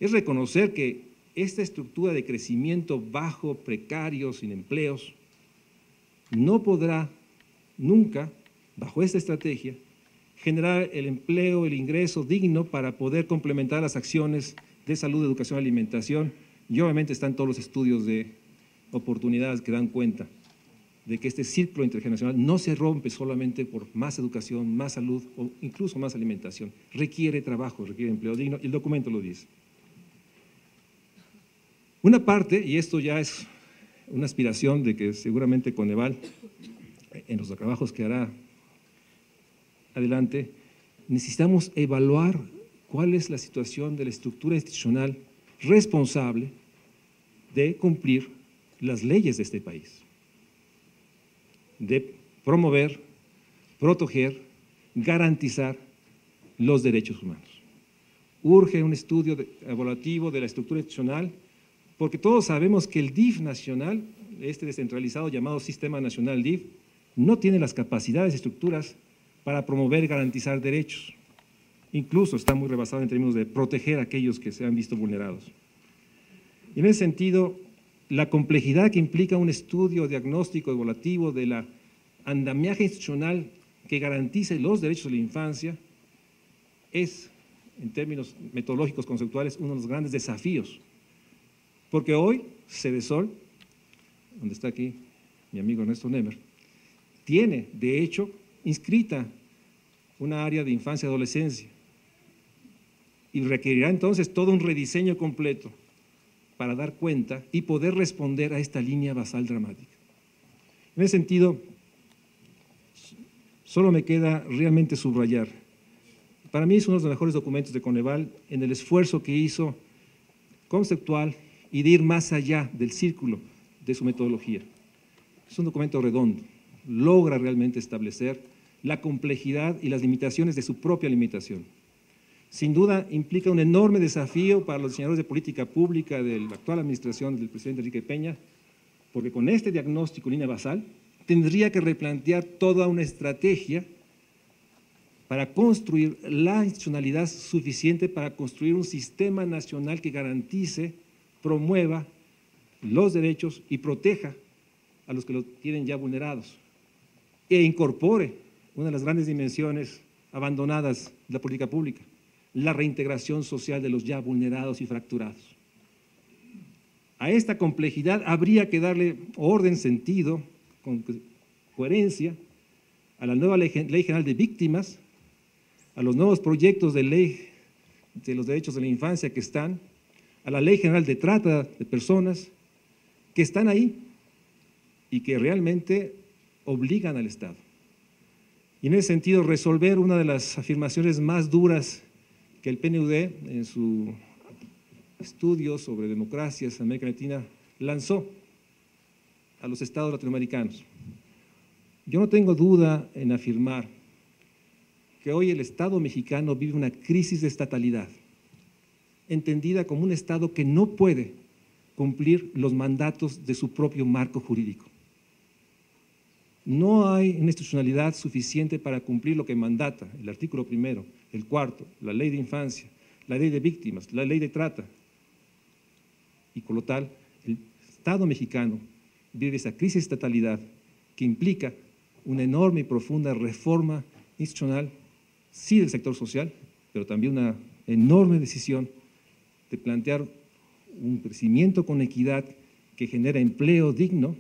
es reconocer que esta estructura de crecimiento bajo, precario, sin empleos, no podrá nunca, bajo esta estrategia, generar el empleo, el ingreso digno para poder complementar las acciones de salud, educación, alimentación. Y obviamente están todos los estudios de oportunidades que dan cuenta de que este círculo intergeneracional no se rompe solamente por más educación, más salud o incluso más alimentación. Requiere trabajo, requiere empleo digno y el documento lo dice. Una parte, y esto ya es una aspiración de que seguramente Coneval, en los trabajos que hará adelante, necesitamos evaluar cuál es la situación de la estructura institucional responsable de cumplir las leyes de este país, de promover, proteger, garantizar los derechos humanos. Urge un estudio evaluativo de la estructura institucional, porque todos sabemos que el DIF nacional, este descentralizado llamado Sistema Nacional DIF, no tiene las capacidades y estructuras para promover y garantizar derechos. Incluso está muy rebasado en términos de proteger a aquellos que se han visto vulnerados. Y en ese sentido, la complejidad que implica un estudio diagnóstico evaluativo de la andamiaje institucional que garantice los derechos de la infancia es, en términos metodológicos conceptuales, uno de los grandes desafíos. Porque hoy, Cedesol, donde está aquí mi amigo Ernesto Nemer, tiene, de hecho, inscrita una área de infancia y adolescencia y requerirá entonces todo un rediseño completo para dar cuenta y poder responder a esta línea basal dramática. En ese sentido, solo me queda realmente subrayar. Para mí es uno de los mejores documentos de Coneval en el esfuerzo que hizo conceptual y de ir más allá del círculo de su metodología. Es un documento redondo, logra realmente establecer la complejidad y las limitaciones de su propia limitación. Sin duda implica un enorme desafío para los diseñadores de política pública de la actual administración del presidente Enrique Peña, porque con este diagnóstico línea basal tendría que replantear toda una estrategia para construir la institucionalidad suficiente para construir un sistema nacional que garantice, promueva los derechos y proteja a los que los tienen ya vulnerados e incorpore una de las grandes dimensiones abandonadas de la política pública, la reintegración social de los ya vulnerados y fracturados. A esta complejidad habría que darle orden, sentido, con coherencia a la nueva Ley General de Víctimas, a los nuevos proyectos de ley de los derechos de la infancia que están, a la Ley General de Trata de Personas, que están ahí y que realmente obligan al Estado. Y en ese sentido, resolver una de las afirmaciones más duras que el PNUD, en su estudio sobre democracias en América Latina, lanzó a los estados latinoamericanos. Yo no tengo duda en afirmar que hoy el Estado mexicano vive una crisis de estatalidad, entendida como un Estado que no puede cumplir los mandatos de su propio marco jurídico. No hay una institucionalidad suficiente para cumplir lo que mandata el artículo primero, el cuarto, la ley de infancia, la ley de víctimas, la ley de trata. Y por lo tal, el Estado mexicano vive esa crisis de estatalidad que implica una enorme y profunda reforma institucional, sí del sector social, pero también una enorme decisión de plantear un crecimiento con equidad que genera empleo digno,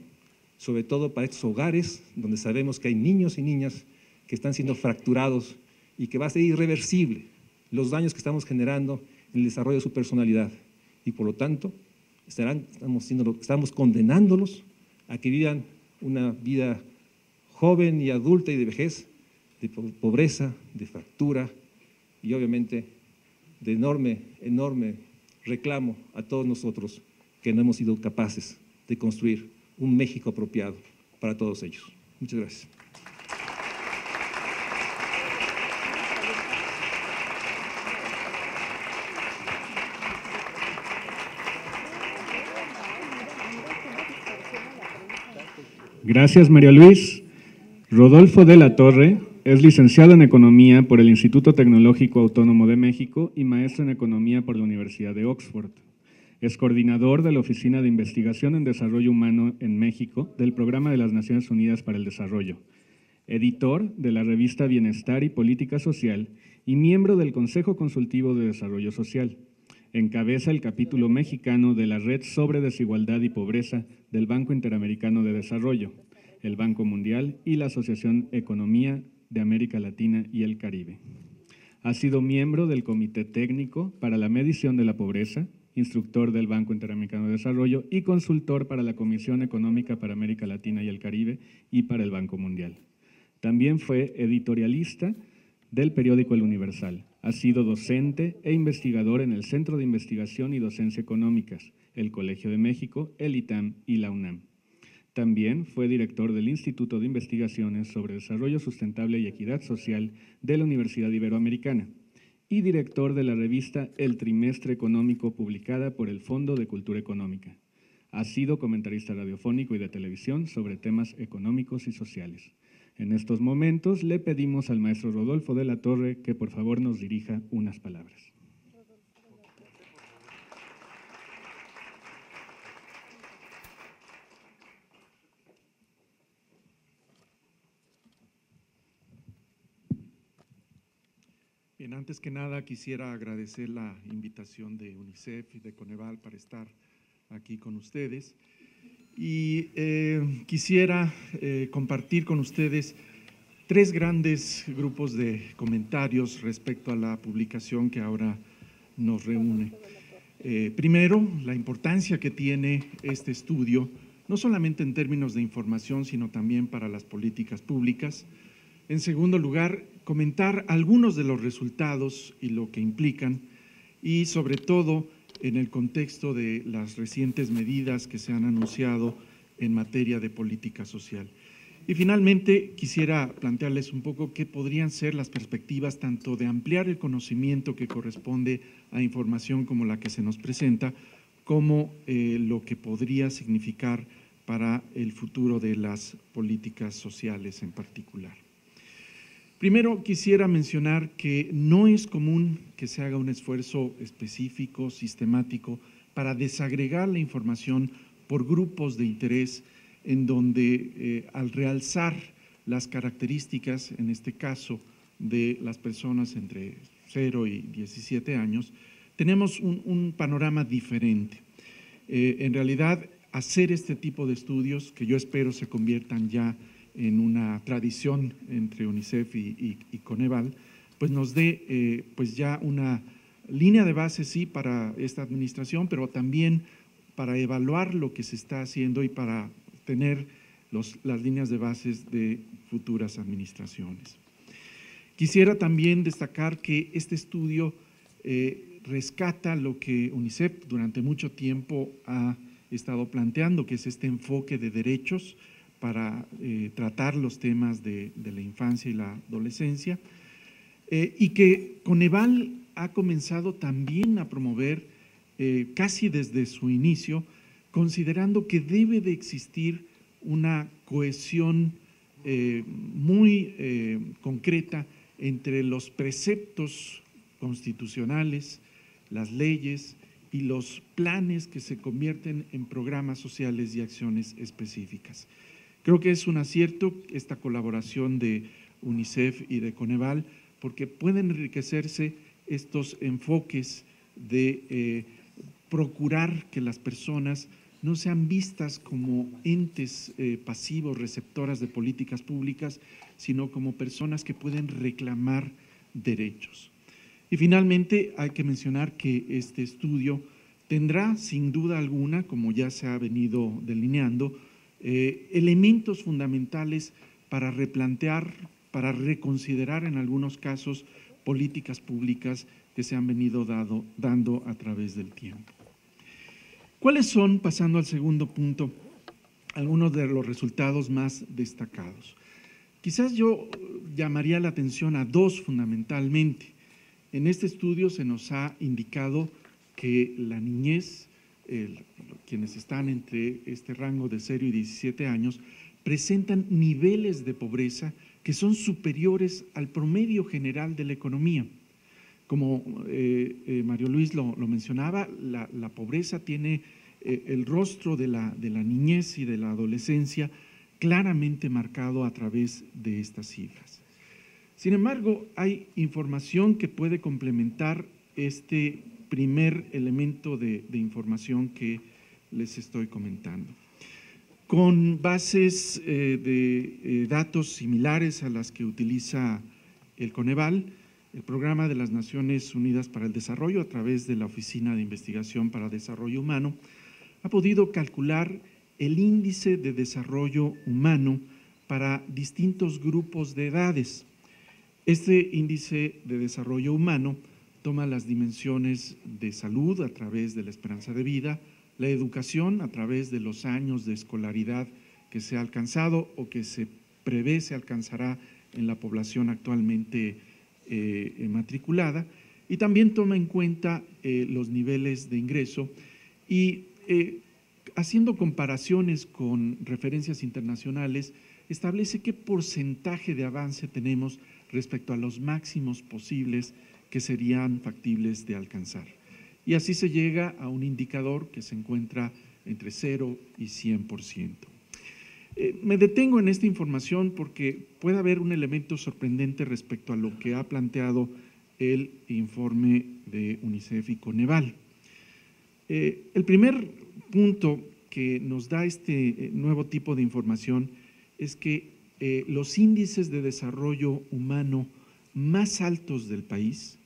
sobre todo para estos hogares donde sabemos que hay niños y niñas que están siendo fracturados y que va a ser irreversible los daños que estamos generando en el desarrollo de su personalidad. Y por lo tanto, estamos condenándolos a que vivan una vida joven y adulta y de vejez, de pobreza, de fractura y obviamente de enorme reclamo a todos nosotros que no hemos sido capaces de construir un México apropiado para todos ellos. Muchas gracias. Gracias, María Luis. Rodolfo de la Torre es licenciado en Economía por el Instituto Tecnológico Autónomo de México y maestro en Economía por la Universidad de Oxford. Es coordinador de la Oficina de Investigación en Desarrollo Humano en México del Programa de las Naciones Unidas para el Desarrollo, editor de la revista Bienestar y Política Social y miembro del Consejo Consultivo de Desarrollo Social. Encabeza el capítulo mexicano de la Red sobre Desigualdad y Pobreza del Banco Interamericano de Desarrollo, el Banco Mundial y la Asociación Economía de América Latina y el Caribe. Ha sido miembro del Comité Técnico para la Medición de la Pobreza instructor del Banco Interamericano de Desarrollo y consultor para la Comisión Económica para América Latina y el Caribe y para el Banco Mundial. También fue editorialista del periódico El Universal. Ha sido docente e investigador en el Centro de Investigación y Docencia Económicas, el Colegio de México, el ITAM y la UNAM. También fue director del Instituto de Investigaciones sobre Desarrollo Sustentable y Equidad Social de la Universidad Iberoamericana y director de la revista El Trimestre Económico, publicada por el Fondo de Cultura Económica. Ha sido comentarista radiofónico y de televisión sobre temas económicos y sociales. En estos momentos le pedimos al maestro Rodolfo de la Torre que por favor nos dirija unas palabras. Bien, antes que nada quisiera agradecer la invitación de UNICEF y de Coneval para estar aquí con ustedes y quisiera compartir con ustedes tres grandes grupos de comentarios respecto a la publicación que ahora nos reúne. Primero, la importancia que tiene este estudio, no solamente en términos de información, sino también para las políticas públicas. En segundo lugar, comentar algunos de los resultados y lo que implican y sobre todo en el contexto de las recientes medidas que se han anunciado en materia de política social. Y finalmente quisiera plantearles un poco qué podrían ser las perspectivas tanto de ampliar el conocimiento que corresponde a información como la que se nos presenta, como lo que podría significar para el futuro de las políticas sociales en particular. Primero, quisiera mencionar que no es común que se haga un esfuerzo específico, sistemático, para desagregar la información por grupos de interés, en donde al realzar las características, en este caso, de las personas entre 0 y 17 años, tenemos un panorama diferente. En realidad, hacer este tipo de estudios, que yo espero se conviertan ya en una tradición entre UNICEF y Coneval, pues nos dé pues ya una línea de base, sí, para esta administración, pero también para evaluar lo que se está haciendo y para tener las líneas de bases de futuras administraciones. Quisiera también destacar que este estudio rescata lo que UNICEF durante mucho tiempo ha estado planteando, que es este enfoque de derechos para tratar los temas de la infancia y la adolescencia, y que Coneval ha comenzado también a promover casi desde su inicio, considerando que debe de existir una cohesión muy concreta entre los preceptos constitucionales, las leyes y los planes que se convierten en programas sociales y acciones específicas. Creo que es un acierto esta colaboración de UNICEF y de Coneval, porque pueden enriquecerse estos enfoques de procurar que las personas no sean vistas como entes pasivos, receptoras de políticas públicas, sino como personas que pueden reclamar derechos. Y finalmente hay que mencionar que este estudio tendrá sin duda alguna, como ya se ha venido delineando, elementos fundamentales para replantear, para reconsiderar en algunos casos políticas públicas que se han venido dando a través del tiempo. ¿Cuáles son, pasando al segundo punto, algunos de los resultados más destacados? Quizás yo llamaría la atención a dos fundamentalmente. En este estudio se nos ha indicado que la niñez, quienes están entre este rango de 0 y 17 años, presentan niveles de pobreza que son superiores al promedio general de la economía. Como Mario Luis lo mencionaba, la pobreza tiene el rostro de la niñez y de la adolescencia claramente marcado a través de estas cifras. Sin embargo, hay información que puede complementar este primer elemento de información que les estoy comentando. Con bases de datos similares a las que utiliza el Coneval, el Programa de las Naciones Unidas para el Desarrollo, a través de la Oficina de Investigación para Desarrollo Humano, ha podido calcular el índice de desarrollo humano para distintos grupos de edades. Este índice de desarrollo humano toma las dimensiones de salud a través de la esperanza de vida, la educación a través de los años de escolaridad que se ha alcanzado o que se prevé se alcanzará en la población actualmente matriculada, y también toma en cuenta los niveles de ingreso y haciendo comparaciones con referencias internacionales, establece qué porcentaje de avance tenemos respecto a los máximos posibles que serían factibles de alcanzar. Y así se llega a un indicador que se encuentra entre 0 y 100%. Me detengo en esta información porque puede haber un elemento sorprendente respecto a lo que ha planteado el informe de UNICEF y Coneval. El primer punto que nos da este nuevo tipo de información es que los índices de desarrollo humano más altos del país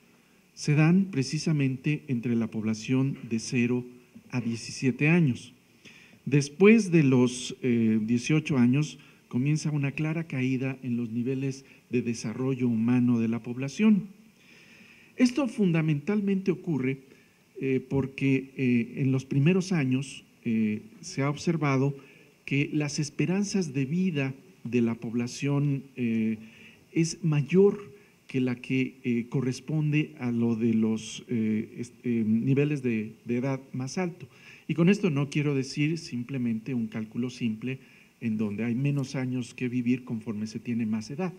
se dan precisamente entre la población de 0 a 17 años. Después de los 18 años comienza una clara caída en los niveles de desarrollo humano de la población. Esto fundamentalmente ocurre porque en los primeros años se ha observado que las esperanzas de vida de la población es mayor que la que corresponde a lo de los niveles de edad más alto. Y con esto no quiero decir simplemente un cálculo simple en donde hay menos años que vivir conforme se tiene más edad.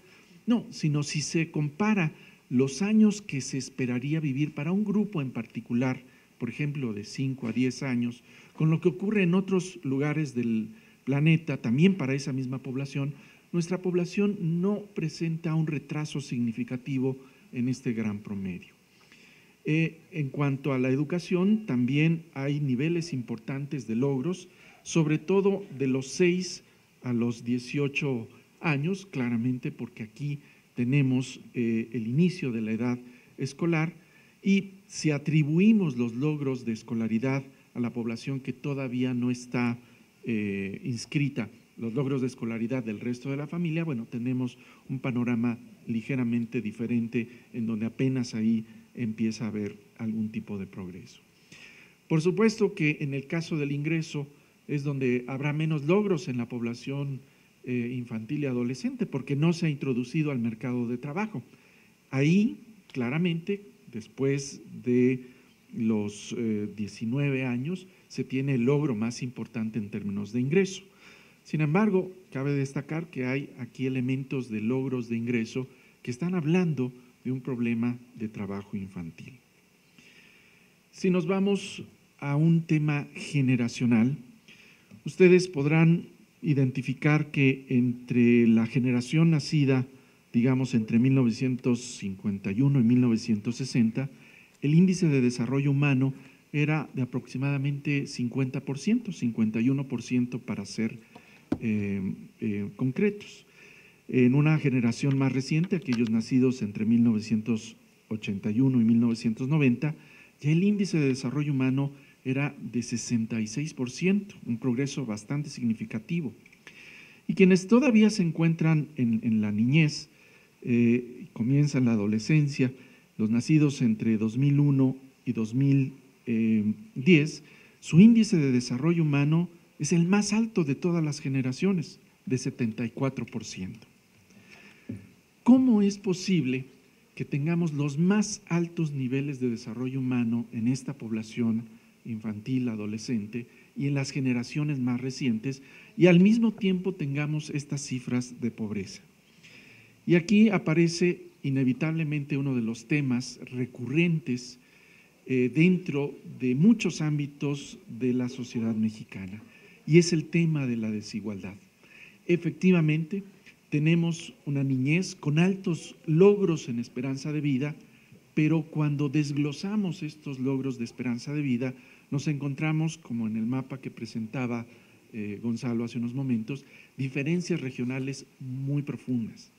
No, sino si se compara los años que se esperaría vivir para un grupo en particular, por ejemplo, de 5 a 10 años, con lo que ocurre en otros lugares del planeta, también para esa misma población, nuestra población no presenta un retraso significativo en este gran promedio. En cuanto a la educación, también hay niveles importantes de logros, sobre todo de los 6 a los 18 años, claramente porque aquí tenemos el inicio de la edad escolar, y si atribuimos los logros de escolaridad a la población que todavía no está inscrita, los logros de escolaridad del resto de la familia, bueno, tenemos un panorama ligeramente diferente en donde apenas ahí empieza a haber algún tipo de progreso. Por supuesto que en el caso del ingreso es donde habrá menos logros en la población infantil y adolescente porque no se ha introducido al mercado de trabajo. Ahí, claramente, después de los 19 años, se tiene el logro más importante en términos de ingreso. Sin embargo, cabe destacar que hay aquí elementos de logros de ingreso que están hablando de un problema de trabajo infantil. Si nos vamos a un tema generacional, ustedes podrán identificar que entre la generación nacida, digamos, entre 1951 y 1960, el índice de desarrollo humano era de aproximadamente 50%, 51% para ser concretos. En una generación más reciente, aquellos nacidos entre 1981 y 1990, ya el índice de desarrollo humano era de 66%, un progreso bastante significativo. Y quienes todavía se encuentran en la niñez, comienzan la adolescencia, los nacidos entre 2001 y 2010, su índice de desarrollo humano es el más alto de todas las generaciones, de 74%. ¿Cómo es posible que tengamos los más altos niveles de desarrollo humano en esta población infantil, adolescente y en las generaciones más recientes y al mismo tiempo tengamos estas cifras de pobreza? Y aquí aparece inevitablemente uno de los temas recurrentes dentro de muchos ámbitos de la sociedad mexicana, y es el tema de la desigualdad. Efectivamente, tenemos una niñez con altos logros en esperanza de vida, pero cuando desglosamos estos logros de esperanza de vida, nos encontramos, como en el mapa que presentaba Gonzalo hace unos momentos, diferencias regionales muy profundas.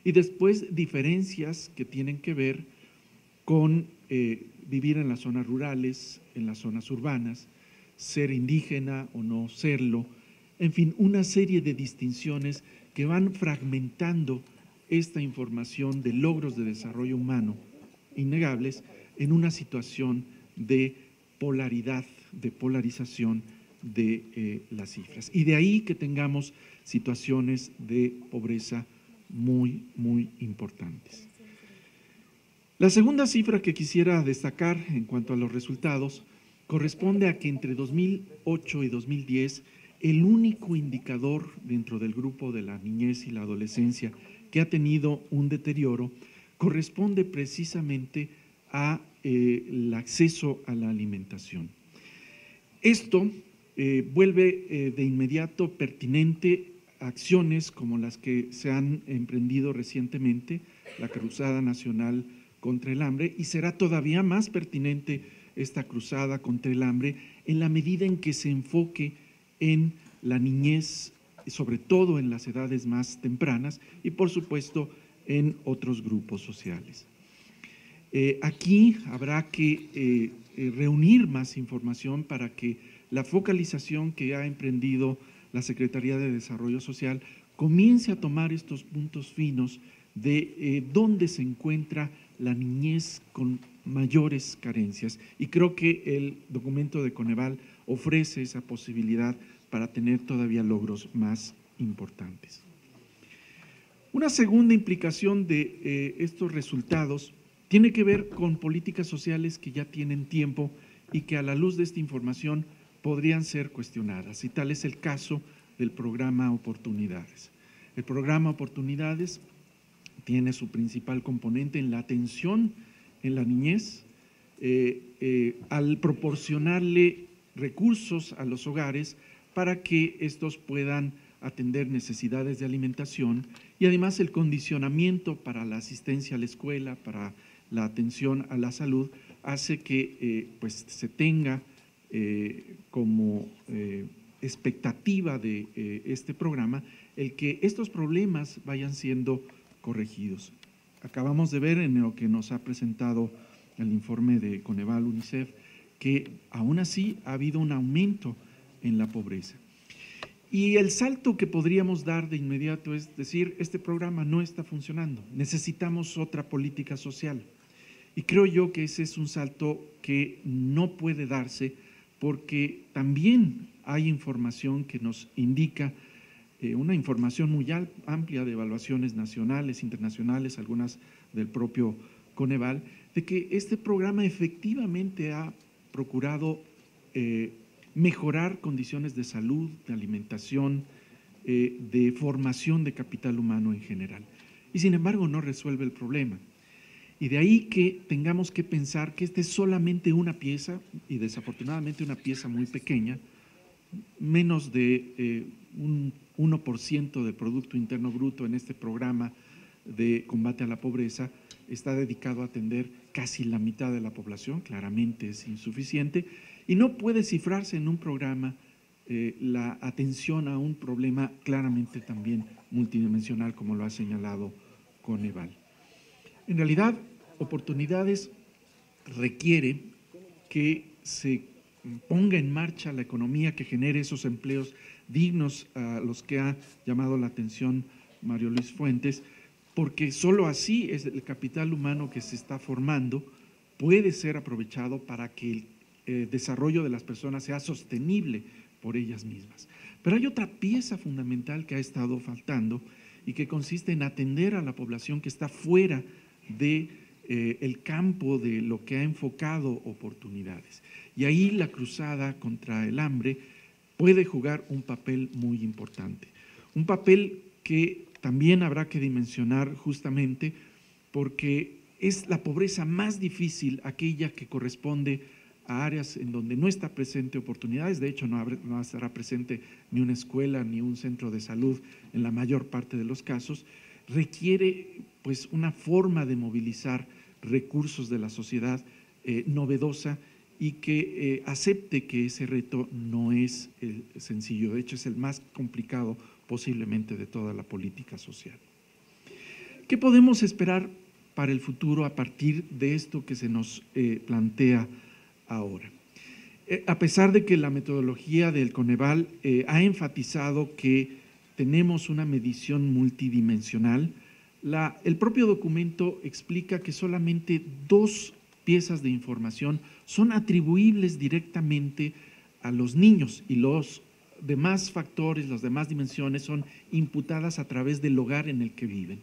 Y después diferencias que tienen que ver con vivir en las zonas rurales, en las zonas urbanas, ser indígena o no serlo, en fin, una serie de distinciones que van fragmentando esta información de logros de desarrollo humano innegables en una situación de polaridad, de polarización de las cifras. Y de ahí que tengamos situaciones de pobreza muy, muy importantes. La segunda cifra que quisiera destacar en cuanto a los resultados corresponde a que entre 2008 y 2010 el único indicador dentro del grupo de la niñez y la adolescencia que ha tenido un deterioro corresponde precisamente a el acceso a la alimentación. Esto vuelve de inmediato pertinente acciones como las que se han emprendido recientemente, la Cruzada Nacional contra el Hambre, y será todavía más pertinente esta cruzada contra el hambre en la medida en que se enfoque en la niñez, sobre todo en las edades más tempranas y por supuesto en otros grupos sociales. Aquí habrá que reunir más información para que la focalización que ha emprendido la Secretaría de Desarrollo Social comience a tomar estos puntos finos de dónde se encuentra la niñez con mayores carencias. Y creo que el documento de Coneval ofrece esa posibilidad para tener todavía logros más importantes. Una segunda implicación de estos resultados tiene que ver con políticas sociales que ya tienen tiempo y que a la luz de esta información podrían ser cuestionadas, y tal es el caso del programa Oportunidades. El programa Oportunidades tiene su principal componente en la atención en la niñez, al proporcionarle recursos a los hogares para que estos puedan atender necesidades de alimentación, y además el condicionamiento para la asistencia a la escuela, para la atención a la salud, hace que pues se tenga como expectativa de este programa el que estos problemas vayan siendo corregidos. Acabamos de ver en lo que nos ha presentado el informe de Coneval UNICEF que aún así ha habido un aumento en la pobreza. Y el salto que podríamos dar de inmediato es decir, este programa no está funcionando, necesitamos otra política social. Y creo yo que ese es un salto que no puede darse porque también hay información que nos indica una información muy amplia de evaluaciones nacionales, internacionales, algunas del propio Coneval, de que este programa efectivamente ha procurado mejorar condiciones de salud, de alimentación, de formación de capital humano en general. Y sin embargo no resuelve el problema. Y de ahí que tengamos que pensar que esta es solamente una pieza, y desafortunadamente una pieza muy pequeña, menos de un 1% del Producto Interno Bruto en este programa de combate a la pobreza está dedicado a atender casi la mitad de la población, claramente es insuficiente, y no puede cifrarse en un programa la atención a un problema claramente también multidimensional, como lo ha señalado Coneval. En realidad, Oportunidades requiere que se ponga en marcha la economía que genere esos empleos dignos a los que ha llamado la atención Mario Luis Fuentes, porque solo así es el capital humano que se está formando puede ser aprovechado para que el desarrollo de las personas sea sostenible por ellas mismas. Pero hay otra pieza fundamental que ha estado faltando y que consiste en atender a la población que está fuera de el campo de lo que ha enfocado Oportunidades. Y ahí la cruzada contra el hambre puede jugar un papel muy importante. Un papel que también habrá que dimensionar justamente porque es la pobreza más difícil, aquella que corresponde a áreas en donde no está presente Oportunidades. De hecho, no estará presente ni una escuela ni un centro de salud en la mayor parte de los casos. Requiere pues una forma de movilizar recursos de la sociedad novedosa y que acepte que ese reto no es sencillo, de hecho es el más complicado posiblemente de toda la política social. ¿Qué podemos esperar para el futuro a partir de esto que se nos plantea ahora. A pesar de que la metodología del Coneval ha enfatizado que tenemos una medición multidimensional, el propio documento explica que solamente 2 piezas de información son atribuibles directamente a los niños y los demás factores, las demás dimensiones son imputadas a través del hogar en el que viven.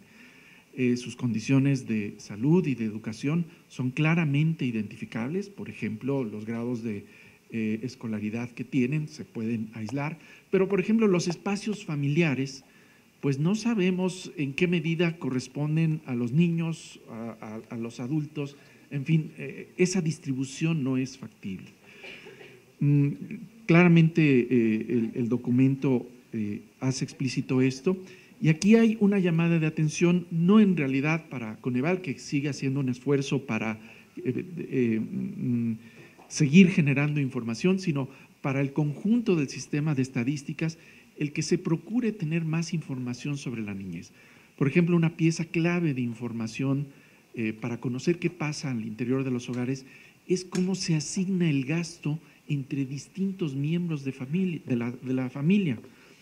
Sus condiciones de salud y de educación son claramente identificables, por ejemplo, los grados de escolaridad que tienen se pueden aislar, pero por ejemplo los espacios familiares, pues no sabemos en qué medida corresponden a los niños, a los adultos, en fin, esa distribución no es factible. Claramente el documento hace explícito esto, y aquí hay una llamada de atención, no en realidad para Coneval, que sigue haciendo un esfuerzo para seguir generando información, sino para el conjunto del sistema de estadísticas, el que se procure tener más información sobre la niñez. Por ejemplo, una pieza clave de información para conocer qué pasa al interior de los hogares es cómo se asigna el gasto entre distintos miembros de la familia.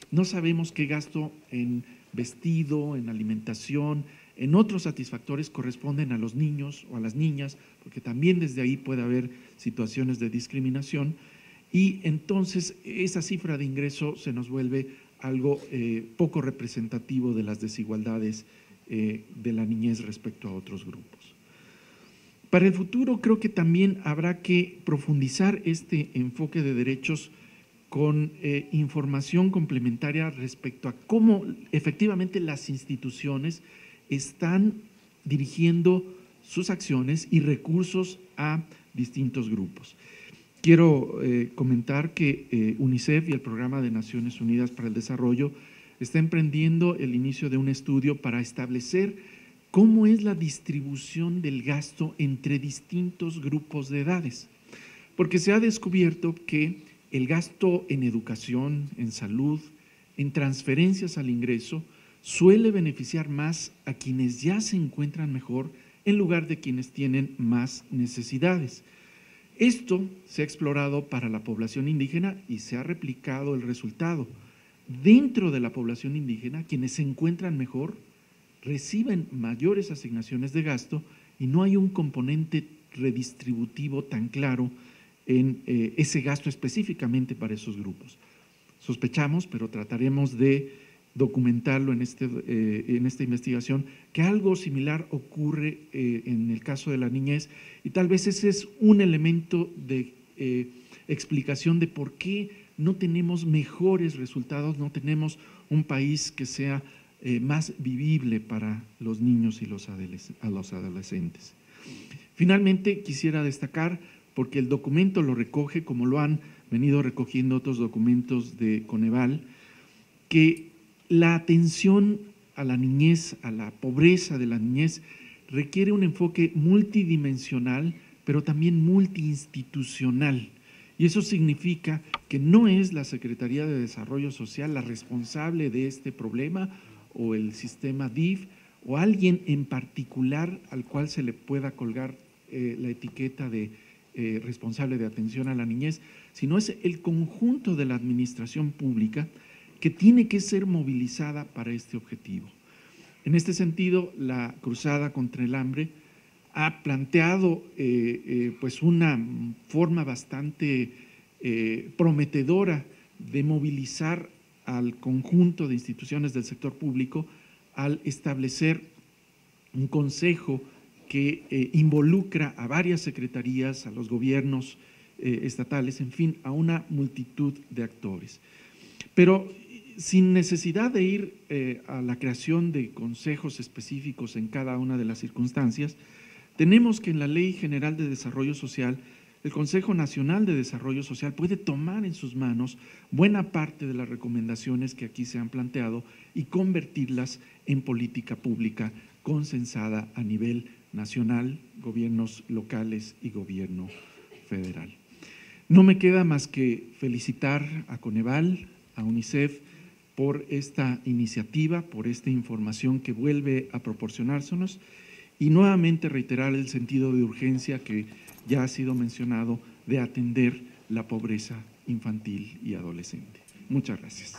No sabemos qué gasto en vestido, en alimentación, en otros satisfactores corresponden a los niños o a las niñas, porque también desde ahí puede haber situaciones de discriminación, y entonces esa cifra de ingreso se nos vuelve algo poco representativo de las desigualdades de la niñez respecto a otros grupos. Para el futuro creo que también habrá que profundizar este enfoque de derechos con información complementaria respecto a cómo efectivamente las instituciones están dirigiendo sus acciones y recursos a distintos grupos. Quiero comentar que UNICEF y el Programa de Naciones Unidas para el Desarrollo está emprendiendo el inicio de un estudio para establecer cómo es la distribución del gasto entre distintos grupos de edades, porque se ha descubierto que el gasto en educación, en salud, en transferencias al ingreso, suele beneficiar más a quienes ya se encuentran mejor en lugar de quienes tienen más necesidades. Esto se ha explorado para la población indígena y se ha replicado el resultado. Dentro de la población indígena, quienes se encuentran mejor reciben mayores asignaciones de gasto y no hay un componente redistributivo tan claro en ese gasto específicamente para esos grupos. Sospechamos, pero trataremos de documentarlo en esta investigación, que algo similar ocurre en el caso de la niñez, y tal vez ese es un elemento de explicación de por qué no tenemos mejores resultados, no tenemos un país que sea más vivible para los niños y los adolescentes. Finalmente, quisiera destacar, porque el documento lo recoge, como lo han venido recogiendo otros documentos de Coneval, que la atención a la niñez, a la pobreza de la niñez, requiere un enfoque multidimensional, pero también multiinstitucional. Y eso significa que no es la Secretaría de Desarrollo Social la responsable de este problema, o el sistema DIF, o alguien en particular al cual se le pueda colgar la etiqueta de responsable de atención a la niñez, sino es el conjunto de la administración pública que tiene que ser movilizada para este objetivo. En este sentido, la Cruzada contra el Hambre ha planteado pues una forma bastante prometedora de movilizar al conjunto de instituciones del sector público al establecer un consejo que involucra a varias secretarías, a los gobiernos estatales, en fin, a una multitud de actores. Pero sin necesidad de ir a la creación de consejos específicos en cada una de las circunstancias, tenemos que en la Ley General de Desarrollo Social, el Consejo Nacional de Desarrollo Social puede tomar en sus manos buena parte de las recomendaciones que aquí se han planteado y convertirlas en política pública consensada a nivel nacional, gobiernos locales y gobierno federal. No me queda más que felicitar a Coneval, a UNICEF, por esta iniciativa, por esta información que vuelve a proporcionársenos, y nuevamente reiterar el sentido de urgencia que ya ha sido mencionado de atender la pobreza infantil y adolescente. Muchas gracias.